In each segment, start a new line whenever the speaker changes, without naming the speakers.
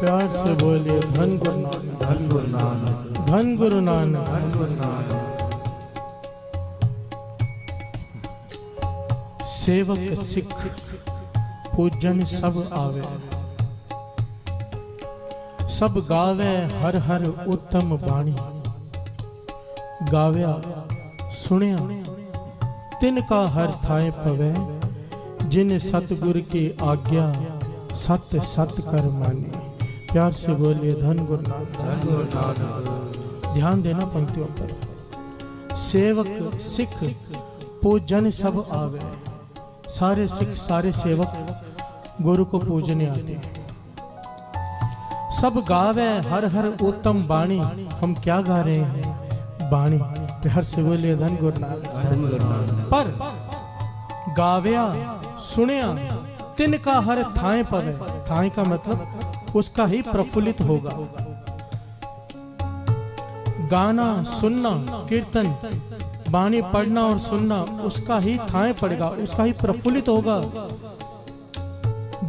प्यार से बोलिए धन गुरु नानक,
धन गुरु नानक,
धन गुरु नानक,
धन गुरु नानक।
सेवक सिख पूजन सब आवे, सब गावे हर हर उत्तम बाणी। गाव्या सुनिया तिनका हर थाए पवे, जिन सतगुर की आज्ञा सत सत कर माने। प्यार से बोलिए धन गुरु नानक,
धन गुरु नानक।
ध्यान देना पंक्तियों पर। सेवक सिख पूजन सब आवे, सारे सिख सारे सेवक गुरु को पूजने आते हैं। सब गावे हर हर उत्तम बाणी। हम क्या गा रहे हैं? बाणी। प्यार से बोलिए धन गुरु नानक,
धन गुरु नानक।
पर गाव्या सुनिया तिनका हर थाए पवे। थाए का मतलब उसका ही प्रफुल्लित होगा। गाना सुनना कीर्तन बाणी पढ़ना और सुनना उसका ही थाए पड़ेगा, उसका ही प्रफुल्लित होगा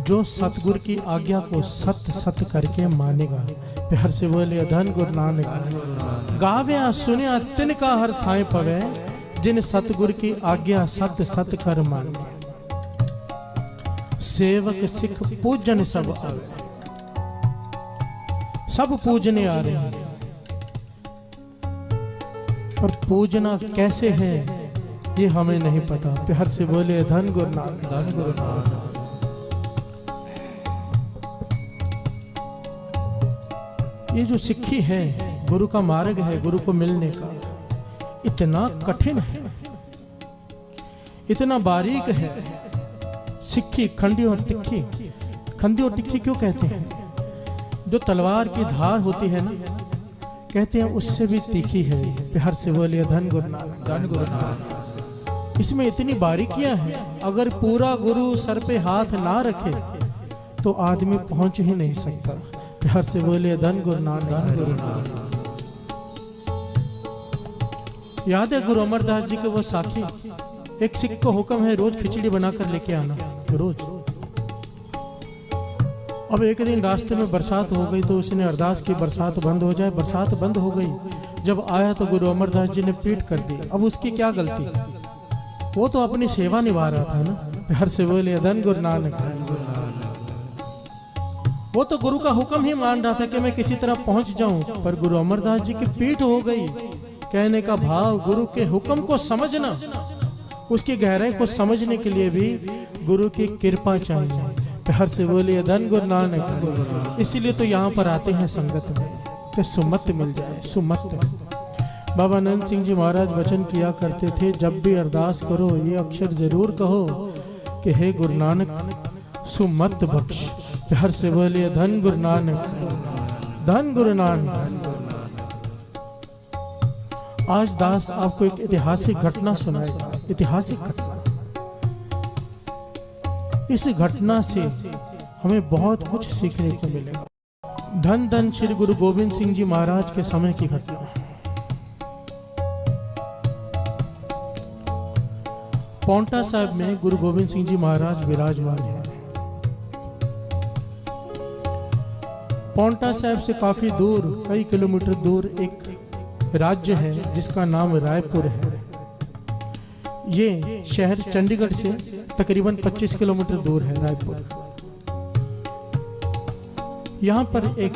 जो सतगुरु की आज्ञा को सत सत करके मानेगा। प्यार से बोलिए धन गुरु नानक। गाव्या सुनिया तिनका हर थाए पवे, जिन सतगुरु की आज्ञा सत सत कर माने। सेवक सिख पूजन सब आवे, सब पूजने आ रहे हैं। पर पूजना कैसे है ये हमें नहीं पता। प्यार से बोले धन गुरु नानक,
धन गुरु नानक।
ये जो सिक्खी है, गुरु का मार्ग है, गुरु को मिलने का, इतना कठिन है, इतना बारीक है। सिक्खी खंडी और तिखी। खंडी और तिखी क्यों कहते हैं? जो तलवार की धार होती है ना, कहते हैं उससे भी तीखी है। प्यार से बोलिए धन गुरु नानक,
धन गुरु नानक।
इसमें इतनी बारीकियां हैं। अगर पूरा गुरु सर पे हाथ ना रखे तो आदमी पहुंच ही नहीं सकता। प्यार से बोलिए धन गुरु नानक,
धन गुरु नानक।
याद है गुरु अमरदास जी के वो साखी? एक सिख को हुक्म है रोज खिचड़ी बनाकर लेके आना, रोज। अब एक दिन रास्ते में बरसात हो गई तो उसने अरदास की बरसात बंद हो जाए। बरसात बंद हो गई। जब आया तो गुरु अमरदास जी ने पीट कर दी। अब उसकी क्या गलती? वो तो अपनी सेवा निभा रहा था ना। प्यार से बोले धन गुरु नानक। वो तो गुरु का हुक्म ही मान रहा था कि मैं किसी तरह पहुंच जाऊं, पर गुरु अमरदास जी की पीट हो गई। कहने का भाव, गुरु के हुक्म को समझना, उसकी गहराई को समझने के लिए भी गुरु की कृपा चाहिए। प्यार से बोलिए धन गुरु नानक। इसीलिए तो यहाँ पर आते हैं संगत में कि सुमत मिल जाए। सुमत। बाबा नंद सिंह जी महाराज वचन किया करते थे, जब भी अरदास करो ये अक्षर जरूर कहो कि हे गुरु नानक सुमत बख्श। प्यार से बोलिए धन गुरु नानक, धन गुरु नानक। आज दास आपको एक ऐतिहासिक घटना सुनाएगा। ऐतिहासिक घटना। इस घटना से हमें बहुत कुछ सीखने को मिलेगा। धन धन श्री गुरु गोविंद सिंह जी महाराज के समय की घटना। पौंटा साहब में गुरु गोविंद सिंह जी महाराज विराजमान हैं। पौंटा साहब से काफी दूर, कई किलोमीटर दूर एक राज्य है जिसका नाम रायपुर है। ये शहर चंडीगढ़ से तकरीबन 25 किलोमीटर दूर है रायपुर। यहाँ पर एक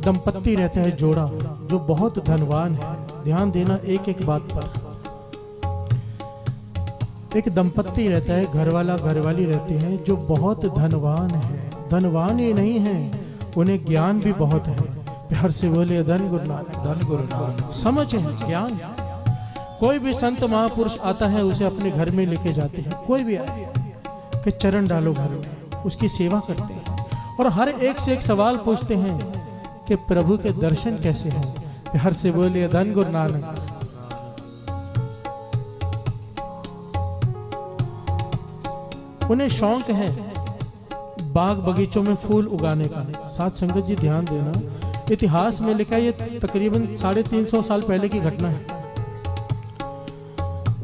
दंपत्ति रहता है, जोड़ा, जो बहुत धनवान है। ध्यान देना एक एक बात पर। एक दंपत्ति रहता है, घरवाला घरवाली रहते हैं, जो बहुत धनवान है। धनवान ही नहीं है, उन्हें ज्ञान भी बहुत है। प्यार से बोले धन गुरु नानक,
धन गुरु नानक।
समझ है, ज्ञान। कोई भी संत महापुरुष आता है उसे अपने घर में लेके जाते हैं। कोई भी आए कि चरण डालो घर में, उसकी सेवा करते हैं और हर एक से एक सवाल पूछते हैं कि प्रभु के दर्शन कैसे हैं। प्यार से बोलिए धन गुरु नानक। उन्हें शौक है बाग बगीचों में फूल उगाने का। साथ संगत जी ध्यान देना, इतिहास में लिखा है ये तकरीबन 350 साल पहले की घटना है।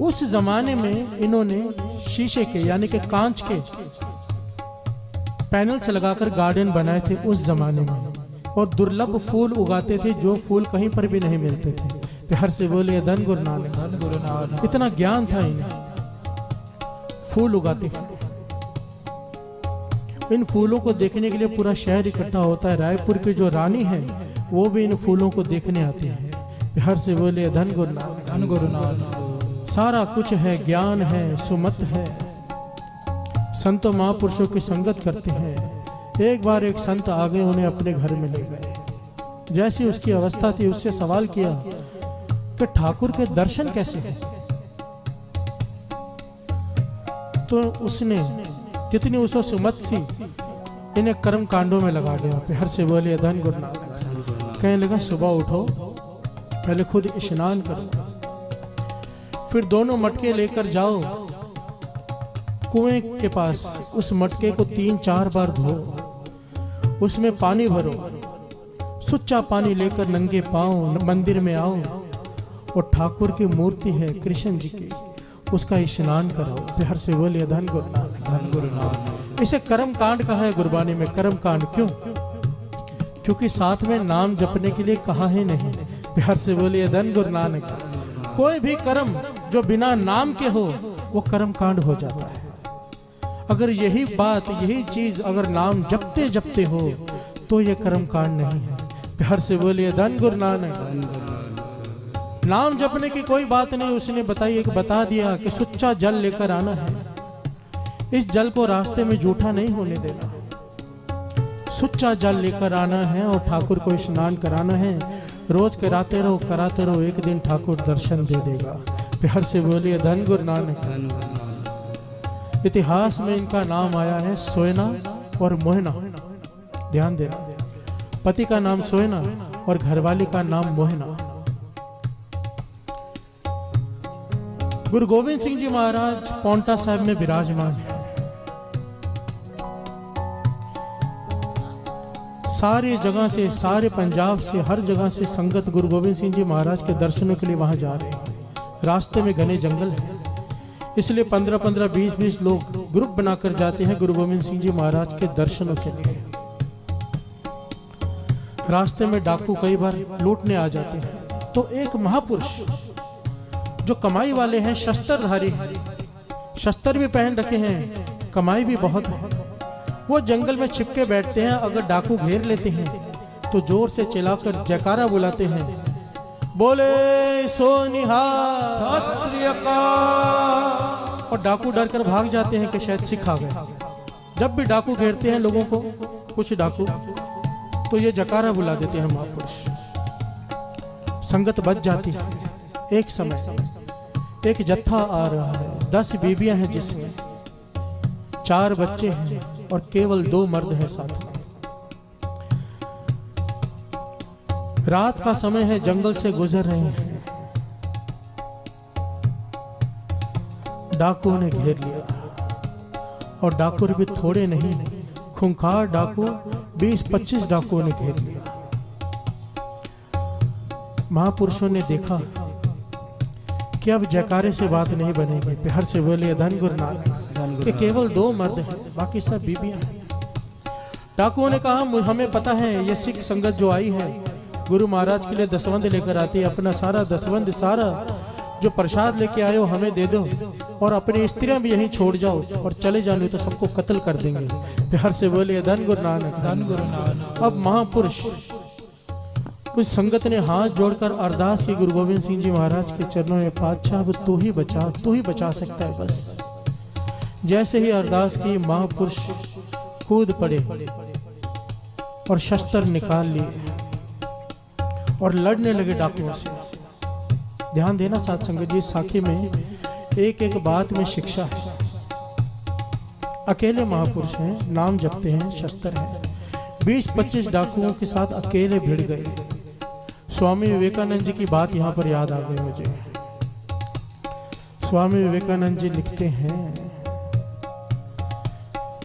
उस जमाने में इन्होंने शीशे के यानी कि कांच के पैनल्स लगाकर गार्डन बनाए थे उस जमाने में। और दुर्लभ फूल उगाते थे जो फूल कहीं पर भी नहीं मिलते थे। प्यार से बोले धन गुरु नानक।
धन गुरु नानक।
इतना ज्ञान था इन्हें। फूल उगाते थे, इन फूलों को देखने के लिए पूरा शहर इकट्ठा होता है। रायपुर की जो रानी है वो भी इन फूलों को देखने आती है। प्यार से बोले धन गुरु नानक।
धन गुरु नानक।
सारा कुछ है, ज्ञान है, सुमत है। संतों महापुरुषों की संगत करते हैं। एक बार एक संत आ गए, उन्हें अपने घर में ले गए। जैसी उसकी अवस्था थी उससे सवाल किया कि ठाकुर के दर्शन कैसे हैं? तो उसने जितनी उसको सुमत सी इन्हें कर्म कांडों में लगा गया। प्यार से बोले धन गुरु नानक। कहने लगा सुबह उठो, पहले खुद स्नान करो, फिर दोनों मटके लेकर जाओ कुएं के पास। उस मटके को 3-4 बार धो, उसमें पानी भरो, सुच्चा पानी लेकर नंगे पांव मंदिर में आओ और ठाकुर की मूर्ति है कृष्ण जी की, उसका स्नान करो। प्यार से बोलिए धन गुरु नानक।
धन गुरु नानक।
इसे कर्म कांड कहा है गुरबानी में। कर्म कांड क्यों? क्योंकि साथ में नाम जपने के लिए कहा ही नहीं। प्यार से बोलिए धन गुरु नानक। कोई भी कर्म जो बिना नाम के हो वो कर्म कांड हो जाता है। अगर यही बात, यही चीज अगर नाम जपते जपते हो तो ये कर्म कांड नहीं है। प्यार से बोलिए धन गुरु नानक। नाम जपने की कोई बात नहीं, उसने बता दिया कि सुच्चा जल लेकर आना है। इस जल को रास्ते में जूठा नहीं होने देना, सुच्चा जल लेकर आना है और ठाकुर को स्नान कराना है। रोज कराते रहो, एक दिन ठाकुर दर्शन दे देगा। प्यार से बोलिए धन गुरु नानक। इतिहास में इनका नाम आया है सोयना और मोहना। ध्यान देना, पति का नाम सोयना और घरवाली का नाम मोहना। गुरु गोविंद सिंह जी महाराज पौंटा साहिब में विराजमान है। सारी जगह से, सारे पंजाब से, हर जगह से संगत गुरु गोविंद सिंह जी महाराज के दर्शनों के लिए वहां जा रहे हैं। रास्ते में घने जंगल है, इसलिए 15-15, 20-20 लोग ग्रुप बनाकर जाते हैं गुरु गोविंद सिंह जी महाराज के दर्शनों के लिए। रास्ते में डाकू कई बार लूटने आ जाते हैं, तो एक महापुरुष जो कमाई वाले हैं, शस्त्रधारी हैं, शस्त्र भी पहन रखे हैं, कमाई भी बहुत है, वो जंगल में छिपके बैठते हैं। अगर डाकू घेर लेते हैं तो जोर से चिल्लाकर जयकारा बुलाते हैं, बोले सोनिहाल,
सत श्री अकाल।
और डाकू डर कर भाग जाते हैं कि शायद सिख आ गए। जब भी डाकू घेरते हैं लोगों को, कुछ डाकू, तो ये जयकारा बुला देते हैं महापुरुष। संगत बच जाती है। एक समय एक जत्था आ रहा है, 10 बीबियां हैं जिसमें 4 बच्चे हैं और केवल 2 मर्द हैं साथ में। रात का समय है, जंगल से गुजर रहे हैं। डाकुओं ने घेर लिया और डाकू भी थोड़े नहीं, खूंखार डाकू 20-25 डाकुओं ने घेर लिया। महापुरुषों ने देखा कि अब जयकारे से बात नहीं बनेगी। प्यार से बोलिए धन गुरु नानक। कि केवल 2 मर्द हैं, बाकी सब बीबियां हैं। डाकुओं ने कहा हमें पता है ये सिख संगत जो आई है गुरु महाराज के लिए दसवंध लेकर आती है, अपना सारा दसवंध, सारा जो प्रसाद लेके आए हो हमें दे दो और अपनी स्त्रियां भी यहीं छोड़ जाओ और चले जाओ, नहीं तो सबको कत्ल कर देंगे। प्यार से बोलिए धन गुरु नानक।
धन गुरु नानक।
अब महापुरुष उस संगत ने हाथ जोड़कर अरदास की गुरु गोविंद सिंह जी महाराज के चरणों में, पातशाह अब तू ही बचा सकता है बस। जैसे ही अरदास की, महापुरुष कूद पड़े और शस्त्र निकाल लिए और लड़ने लगे डाकुओं से। ध्यान देना साथ संगत जी, साखी में एक एक बात में शिक्षा है। अकेले महापुरुष हैं, नाम जपते हैं, शस्त्र हैं। 20-25 डाकुओं के साथ अकेले भिड़ गए। स्वामी विवेकानंद जी की बात यहाँ पर याद आ गई मुझे। स्वामी विवेकानंद जी लिखते हैं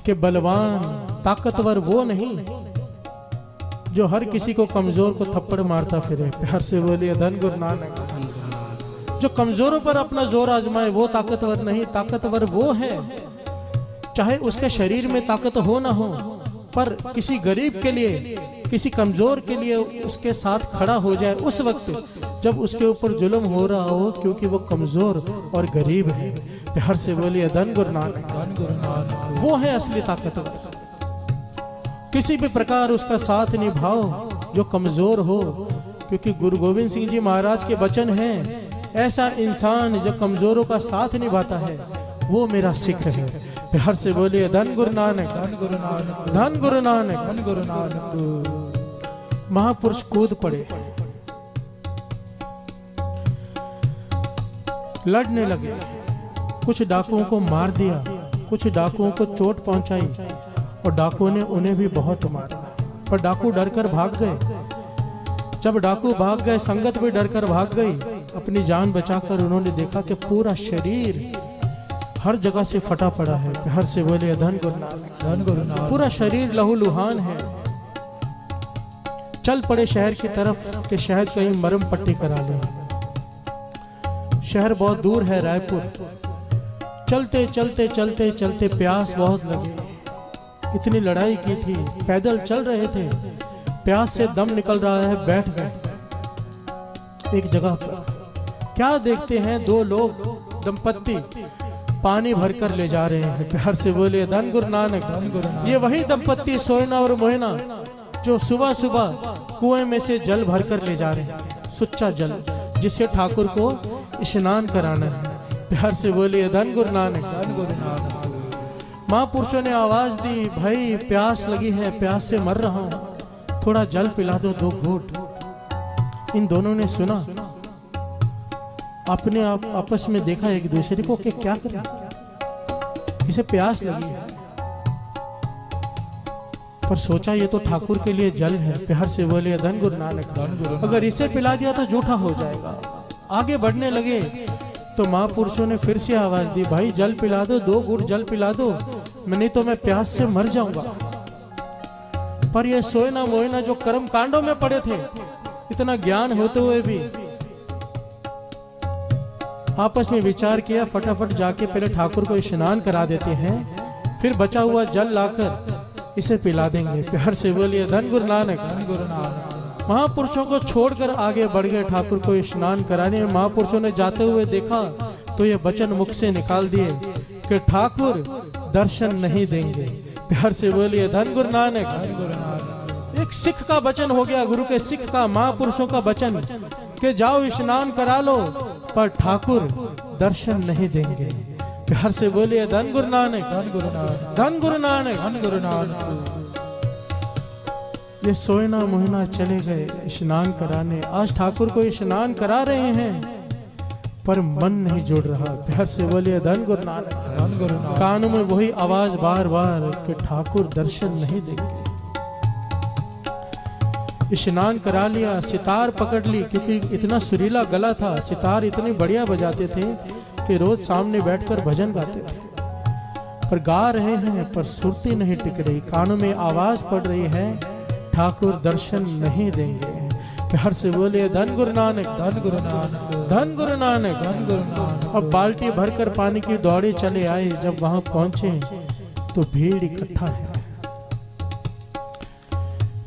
कि बलवान, ताकतवर वो नहीं जो हर किसी को, कमजोर को थप्पड़ मारता फिरे। प्यार से बोलिए धन गुरु नानक। जो कमजोरों पर अपना जोर आजमाए वो ताकतवर नहीं। ताकतवर वो है, चाहे उसके शरीर में ताकत हो ना हो, पर किसी गरीब के लिए, किसी कमजोर के लिए उसके साथ खड़ा हो जाए उस वक्त जब उसके ऊपर जुल्म हो रहा हो, क्योंकि वो कमजोर और गरीब है। प्यार से बोलिए धन गुरु नानक।
धन गुरु नानक।
वो है असली ताकतवर। किसी भी प्रकार उसका साथ निभाओ जो कमजोर हो, क्योंकि गुरु गोविंद सिंह जी महाराज के वचन हैं, ऐसा इंसान जो कमजोरों का साथ निभाता है वो मेरा सिख है। प्यार से बोलिए धन गुरु नानक।
धन गुरु नानक।
धन गुरु नानक।
धन गुरु नानक।
महापुरुष कूद पड़े, लड़ने लगे, कुछ डाकुओं को मार दिया, कुछ डाकुओं को चोट पहुंचाई और डाकुओं ने उन्हें भी बहुत मारा, पर डाकू डरकर भाग गए। जब डाकू भाग गए, संगत भी डरकर भाग गई। अपनी जान बचाकर उन्होंने देखा कि पूरा शरीर हर जगह से फटा पड़ा है। प्यार से बोले धन गुरु नानक।
धन गुरु नानक।
पूरा शरीर लहूलुहान है। चल पड़े शहर की तरफ कि शायद कहीं मरम पट्टी करा लें। शहर बहुत दूर है, रायपुर। चलते चलते चलते चलते प्यास बहुत लगे। इतनी लड़ाई की थी, पैदल चल रहे थे, प्यास से दम निकल रहा है, बैठ गए एक जगह पर। क्या देखते हैं, दो लोग दंपत्ति पानी भरकर ले जा रहे हैं। प्यार से बोले धन गुरु नानक।
धन गुरु नानक।
ये वही दंपत्ति सोयना और मोहना जो सुबह सुबह कुएं में से जल भरकर ले जा रहे हैं, सुच्चा जल, जिससे ठाकुर को स्नान कराना है। प्यार से बोलिए धन गुरु नानक।
धन गुरु नानक।
महापुरुषों ने आवाज दी, भाई प्यास लगी है, प्यास से मर रहा हूं, थोड़ा जल पिला दो, 2 घूंट। इन दोनों ने सुना, अपने आप आपस में देखा एक दूसरे को कि क्या करें, इसे प्यास लगी है, पर सोचा ये तो ठाकुर के लिए जल है। प्यार से बोले धन गुरु नानक।
धन गुरु नानक।
अगर इसे पिला दिया तो जूठा हो जाएगा। आगे बढ़ने लगे तो महापुरुषों ने फिर से आवाज दी, भाई जल पिला दो, 2 घूंट जल पिला दो, नहीं तो मैं प्यास से मर जाऊंगा। पर ये सोयना मोयना जो कर्म कांडों में पड़े थे, इतना ज्ञान होते हुए भी आपस में विचार किया, फटाफट जाके पहले ठाकुर को स्नान करा देते हैं, फिर बचा हुआ जल लाकर इसे पिला देंगे। प्यार से बोलिए धन गुरु नानक।
धन गुरु नानक।
महापुरुषों को छोड़कर आगे बढ़ गए ठाकुर को स्नान कराने। महापुरुषों ने जाते हुए देखा तो ये वचन मुख से निकाल दिए कि ठाकुर दर्शन नहीं देंगे। प्यार से बोलिए धन गुरु नानक।
धन गुरु नानक।
एक सिख का वचन हो गया, गुरु के सिख का, महापुरुषों का वचन कि जाओ स्नान करा लो, पर ठाकुर दर्शन नहीं देंगे। प्यार से बोलिए धन गुरु नानक।
धन गुरु नानक।
धन गुरु नानक।
धन गुरु नानक।
ये सोयना मोहना चले गए स्नान कराने। आज ठाकुर को स्नान करा रहे हैं, पर मन नहीं जुड़ रहा। प्यार से बोलिए धन गुरु नानक।
धन गुरु नानक।
कानों में वही आवाज बार बार कि ठाकुर दर्शन नहीं देंगे। स्नान करा लिया, सितार पकड़ ली, क्योंकि इतना सुरीला गला था, सितार इतनी बढ़िया बजाते थे कि रोज सामने बैठकर भजन गाते थे। पर गा रहे हैं पर सुरती नहीं टिक रही, कानों में आवाज पड़ रही है, ठाकुर दर्शन नहीं देंगे। प्यार से बोले धन गुरु नानक।
धन गुरु नानक।
धन गुरु नानक।
धन गुरु नानक।
अब बाल्टी भरकर पानी की दौड़े चले आए। जब वहां पहुंचे तो भीड़ इकट्ठा है।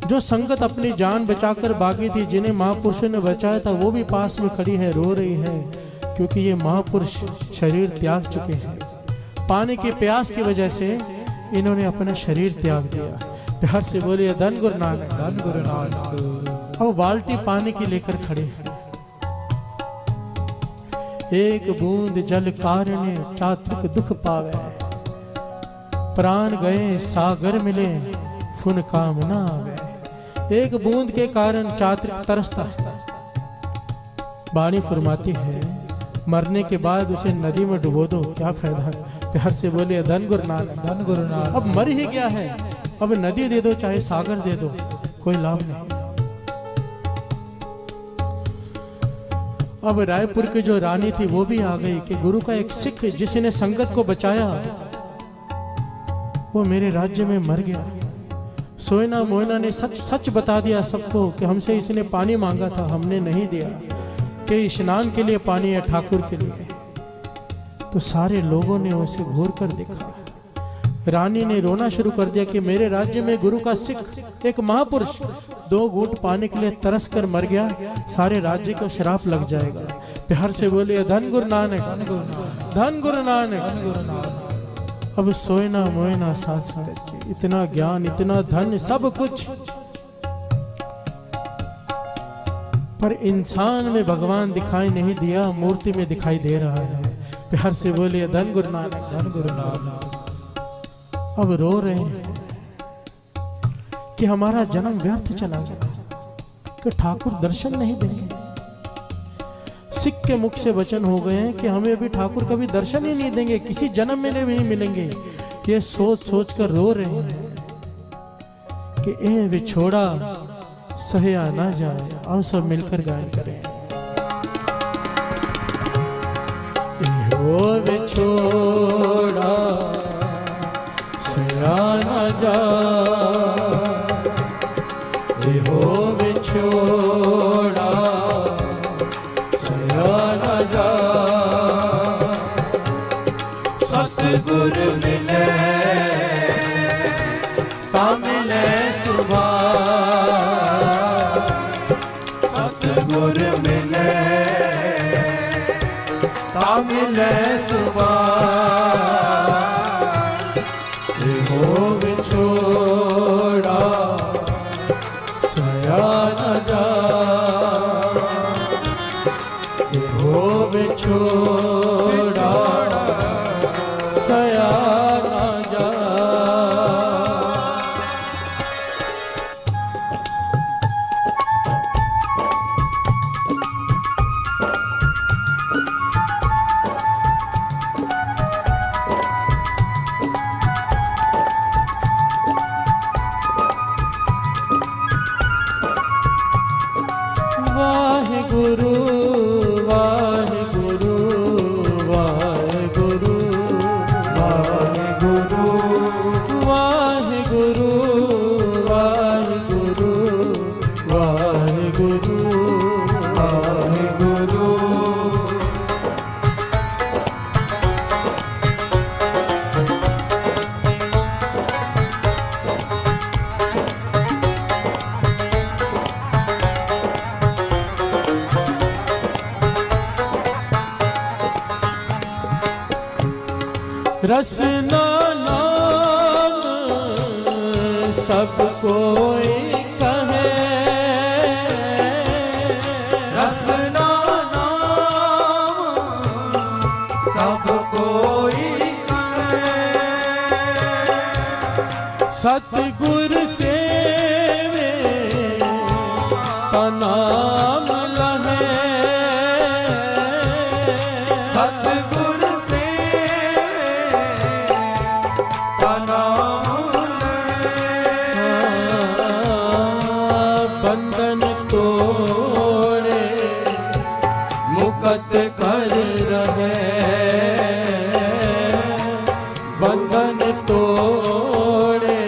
जो संगत अपनी जान बचाकर भागी थी, जिन्हें महापुरुषों ने बचाया था, वो भी पास में खड़ी है, रो रही है, क्योंकि ये महापुरुष शरीर त्याग चुके हैं। पानी की प्यास की वजह से इन्होंने अपना शरीर त्याग दिया। प्यार से बोलिए धन गुरु नानक।
धन गुरु नानक।
अब बाल्टी पानी की लेकर खड़े हैं। एक बूंद जल कारणे चात्रिक दुख पावे, प्राण गए सागर मिले फुन काम ना आवे। एक बूंद के कारण चात्रिक तरसता है। वाणी फरमाती है, मरने के बाद उसे नदी में डुबो दो, क्या फायदा। प्यार से बोलिए धन गुरु नानक।
धन गुरु नानक।
अब मर ही गया है, अब नदी दे दो चाहे सागर दे दो, कोई लाभ नहीं। अब रायपुर की जो रानी थी वो भी आ गई कि गुरु का एक सिख जिसने संगत को बचाया वो मेरे राज्य में मर गया। सोयना मोयना ने सच सच बता दिया सबको कि हमसे इसने पानी मांगा था, हमने नहीं दिया, कि स्नान के लिए पानी है ठाकुर के लिए। तो सारे लोगों ने उसे घूर कर देखा। रानी ने रोना शुरू कर दिया कि मेरे राज्य में गुरु का सिख एक महापुरुष 2 घूंट पाने के लिए तरस कर मर गया, सारे राज्य को श्राप लग जाएगा। प्यार से बोले धन गुरु नानक, धन गुरु नानक। अब सोए ना मोए ना साथ संगत जी, इतना ज्ञान इतना धन सब कुछ, पर इंसान में भगवान दिखाई नहीं दिया, मूर्ति में दिखाई दे रहा है। प्यार से बोलिए धन गुरु नानक, धन गुरु नानक। अब रो रहे हैं कि हमारा जन्म व्यर्थ चला गया, कि ठाकुर दर्शन नहीं देंगे। सिख के मुख से वचन हो गए हैं कि हमें अभी ठाकुर कभी दर्शन ही नहीं देंगे, किसी जन्म में नहीं मिलेंगे। ये सोच सोच कर रो रहे हैं कि ए विछोड़ा सहया ना जाए। आओ सब मिलकर गायन करें। वो विछोड़ा सहया ना जाए, हो विछोड़ा सहया ना जाए। सतगुर मिले ता मिले सुभान, सतगुर मिले ता मिले सुभान। हो विछोड़ा सहया न जाए, हो विछोड़ा सहया न जाए। वाहेगुरु वाहेगुरु वाहेगुरु वाहेगुरु वाहेगुरु वाहेगुरु वाहेगुरु वाहेगुरु। रसना नाम सब कोई कहे, रसना नाम सब कोई कहे। सतगुर से का नाम लहे, सतगुर बंधन तोड़े मुकत कर रहे, बंधन तोड़े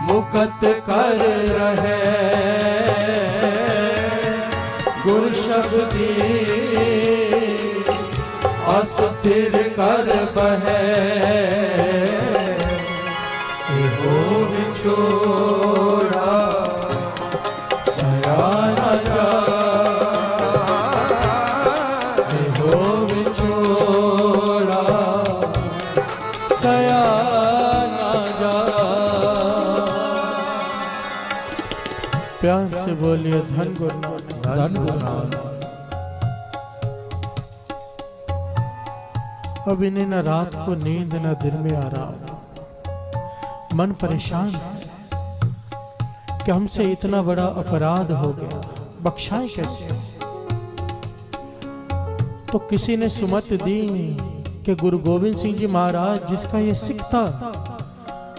मुकत कर रहे। गुरु शब्दी अस्थिर कर बहे, हो विछोड़ा सहया न जाए, हो विछोड़ा सहया न जाए। प्यार से बोलिए धन गुरु नानक, धन गुरु नानक। अब इन्हें न रात को नींद न दिन में आराम, मन परेशान है कि हमसे इतना बड़ा अपराध हो गया, बख्शाएं कैसे। तो किसी ने सुमत दी कि गुरु गोविंद सिंह जी महाराज जिसका ये सिख था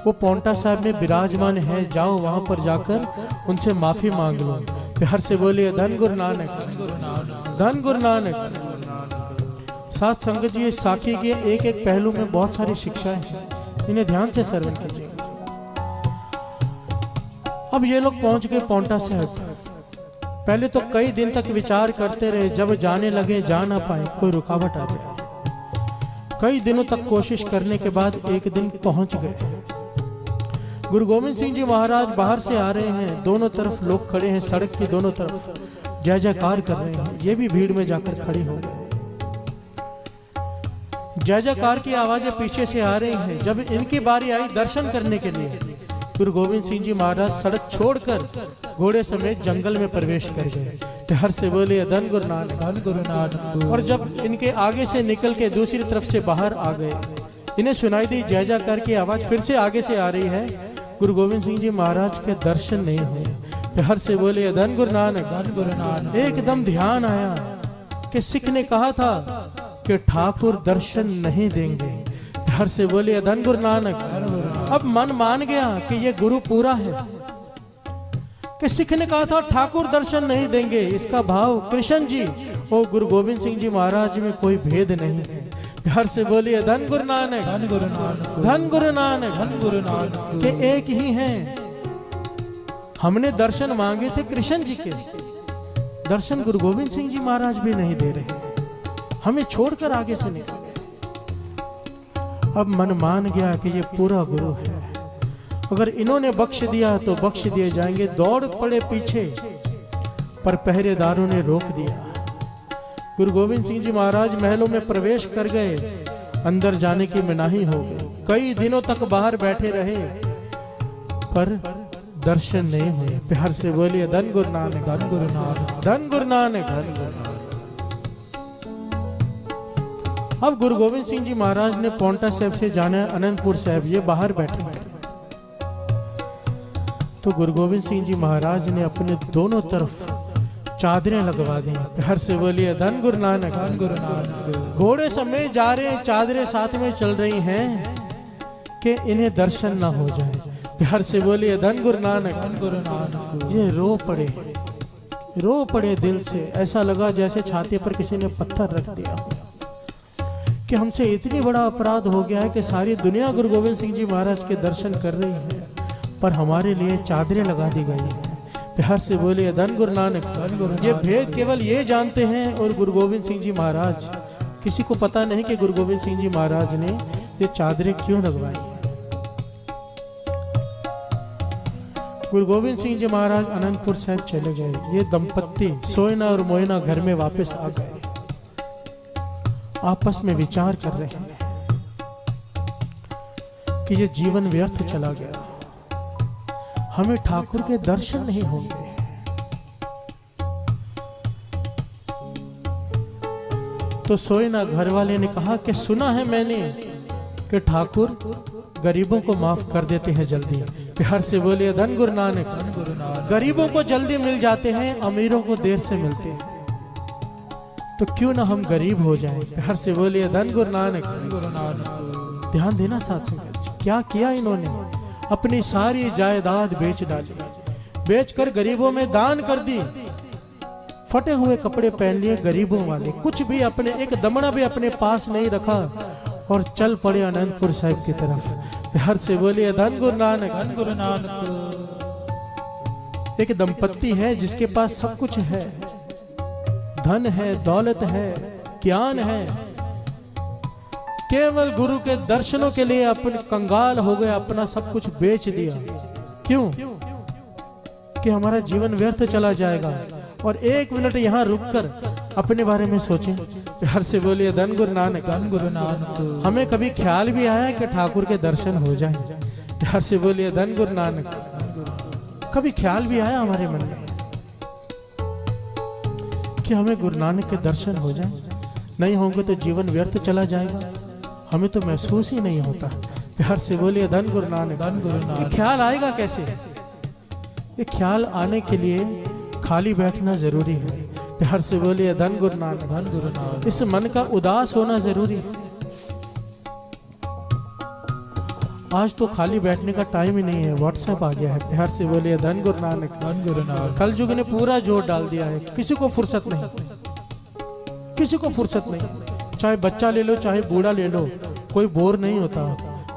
वो पौंटा साहब में विराजमान है, जाओ वहां पर जाकर उनसे माफी मांग लो। प्यार से बोलिए धन गुरु नानक, धन गुरु नानक। साथ संगत जी, साखी के एक एक पहलू में बहुत सारी शिक्षाएं हैं, इन्हें ध्यान से श्रवण कीजिए। अब ये लोग पहुंच गए पौंटा साहब। पहले तो कई दिन तक विचार करते रहे, जब जाने लगे जा ना पाए, कोई रुकावट आ जाए। कई दिनों तक कोशिश करने के बाद एक दिन पहुंच गए। गुरु गोविंद सिंह जी महाराज बाहर से आ रहे हैं, दोनों तरफ लोग खड़े हैं, सड़क की दोनों तरफ जय जयकार कर रहे हैं। ये भी भीड़ में जाकर खड़े हो गए। जय जयकार की आवाजें पीछे से आ रही हैं। जब इनकी बारी आई दर्शन करने के लिए, गुरु गोविंद सिंह जी महाराज सड़क छोड़कर घोड़े समेत जंगल में प्रवेश कर गए। प्यार से बोले धन गुरु नानक,
धन गुरु नानक।
और जब इनके आगे से निकल के दूसरी तरफ से बाहर आ गए, इन्हें सुनाई दी जय जयकार की आवाज फिर से आगे से आ रही है। गुरु गोविंद सिंह जी महाराज के दर्शन नहीं हुए। प्यार से बोले धन गुरु नानक,
धन गुरु नानक।
एकदम ध्यान आया कि सिख ने कहा था कि ठाकुर दर्शन नहीं देंगे। प्यार से बोले धन गुरु नानक। अब मन मान गया कि ये गुरु पूरा है, कि सिख ने कहा था ठाकुर दर्शन नहीं देंगे। इसका भाव कृष्ण जी और गुरु गोविंद सिंह जी महाराज में कोई भेद नहीं है। प्यार से बोलिए धन गुरु नानक,
धन गुरु नानक,
धन गुरु नानक,
धन गुरु नानक।
के एक ही हैं। हमने दर्शन मांगे थे कृष्ण जी के, दर्शन गुरु गोविंद सिंह जी महाराज भी नहीं दे रहे, हमें छोड़कर आगे से निकल गए। अब मन मान गया कि ये पूरा गुरु है, अगर इन्होंने बख्श दिया तो बख्श दिए जाएंगे। दौड़ पड़े पीछे, पर पहरेदारों ने रोक दिया। गुरु गोविंद सिंह जी महाराज महलों में प्रवेश कर गए, अंदर जाने की मनाही हो गई। कई दिनों तक बाहर बैठे रहे, पर दर्शन नहीं हुए। प्यार से बोलिए धन गुरु नानक,
धन गुरु नानक,
धन गुरु नानक, धन गुरु नानक। अब गुरु गोविंद सिंह जी महाराज ने पौंटा साहब से जाना अनंतपुर साहब, ये बाहर बैठे हैं। तो गुरु गोविंद सिंह जी महाराज ने अपने दोनों तरफ चादरें लगवा दी। प्यार से बोलिए धन गुरु नानक,
धन गुरु नानक।
घोड़े समेत जा रहे हैं, चादरें साथ में चल रही हैं कि इन्हें दर्शन ना हो जाए। प्यार से बोलिए धन गुरु नानक,
धन गुरु नानक।
ये रो पड़े दिल से। ऐसा लगा जैसे छाती पर किसी ने पत्थर रख दिया कि हमसे इतनी बड़ा अपराध हो गया है कि सारी दुनिया गुरु गोविंद सिंह जी महाराज के दर्शन कर रही है, पर हमारे लिए चादरें लगा दी गई हैं। प्यार से बोलिए धन गुरु नानक,
धन गुरु नानक।
ये भेद केवल ये जानते हैं और गुरु गोविंद सिंह जी महाराज, किसी को पता नहीं कि गुरु गोविंद सिंह जी महाराज ने ये चादरें क्यों लगवाई हैं। गुरु गोविंद सिंह जी महाराज अनंतपुर साहब चले गए। ये दंपत्ति सोयना और मोयना घर में वापस आ गए, आपस में विचार कर रहे हैं कि ये जीवन व्यर्थ चला गया, हमें ठाकुर के दर्शन नहीं होंगे। तो सोयना घर वाले ने कहा कि सुना है मैंने कि ठाकुर गरीबों को माफ कर देते हैं जल्दी। प्यार से बोलिए धन गुरु नानक,
धन गुरु नानक।
गरीबों को जल्दी मिल जाते हैं, अमीरों को देर से मिलते हैं, तो क्यों ना हम गरीब हो जाएं। प्यार से बोलिए धन गुरु नानक,
धन गुरु नानक।
ध्यान देना साथ संगत जी, क्या किया इन्होंने, अपनी सारी जायदाद बेच डाली, बेचकर गरीबों में दान कर दी, फटे हुए कपड़े पहन लिए गरीबों वाले, कुछ भी अपने एक दमड़ा भी अपने पास नहीं रखा और चल पड़े अनंतपुर साहिब की तरफ। प्यार से बोलिए धन गुरु नानक,
धन गुरु नानक।
एक दंपत्ति है जिसके पास सब कुछ है, धन है, दौलत है, ज्ञान है, केवल गुरु के दर्शनों के लिए अपन कंगाल हो गए, अपना सब कुछ बेच दिया। क्यों? कि हमारा जीवन व्यर्थ चला जाएगा। और एक मिनट यहाँ रुककर अपने बारे में सोचें। प्यार से बोलिए धन गुरु नानक,
धन गुरु नानक।
हमें कभी ख्याल भी आया कि ठाकुर के दर्शन हो जाएं? प्यार से बोलिए धन गुरु नानक, कभी ख्याल भी आया हमारे मन में कि हमें गुरु नानक के दर्शन हो जाएं? नहीं होंगे तो जीवन व्यर्थ चला जाएगा, हमें तो महसूस ही नहीं होता। प्यार से बोलिए धन गुरु नानक,
धन गुरु
ये
नानक।
ख्याल आएगा कैसे? ये ख्याल आने के लिए खाली बैठना जरूरी है। प्यार से बोलिए धन गुरु नानक,
धन गुरु नानक।
इस मन का उदास होना जरूरी है। आज तो खाली बैठने का टाइम ही नहीं है, व्हाट्सएप आ गया है। प्यार से बोलिए धन गुरु नानक,
धन गुरु नानक।
कल युग ने पूरा जोर डाल दिया है, किसी को फुर्सत नहीं, किसी को फुर्सत नहीं। चाहे बच्चा ले लो, चाहे बूढ़ा ले लो, कोई बोर नहीं होता।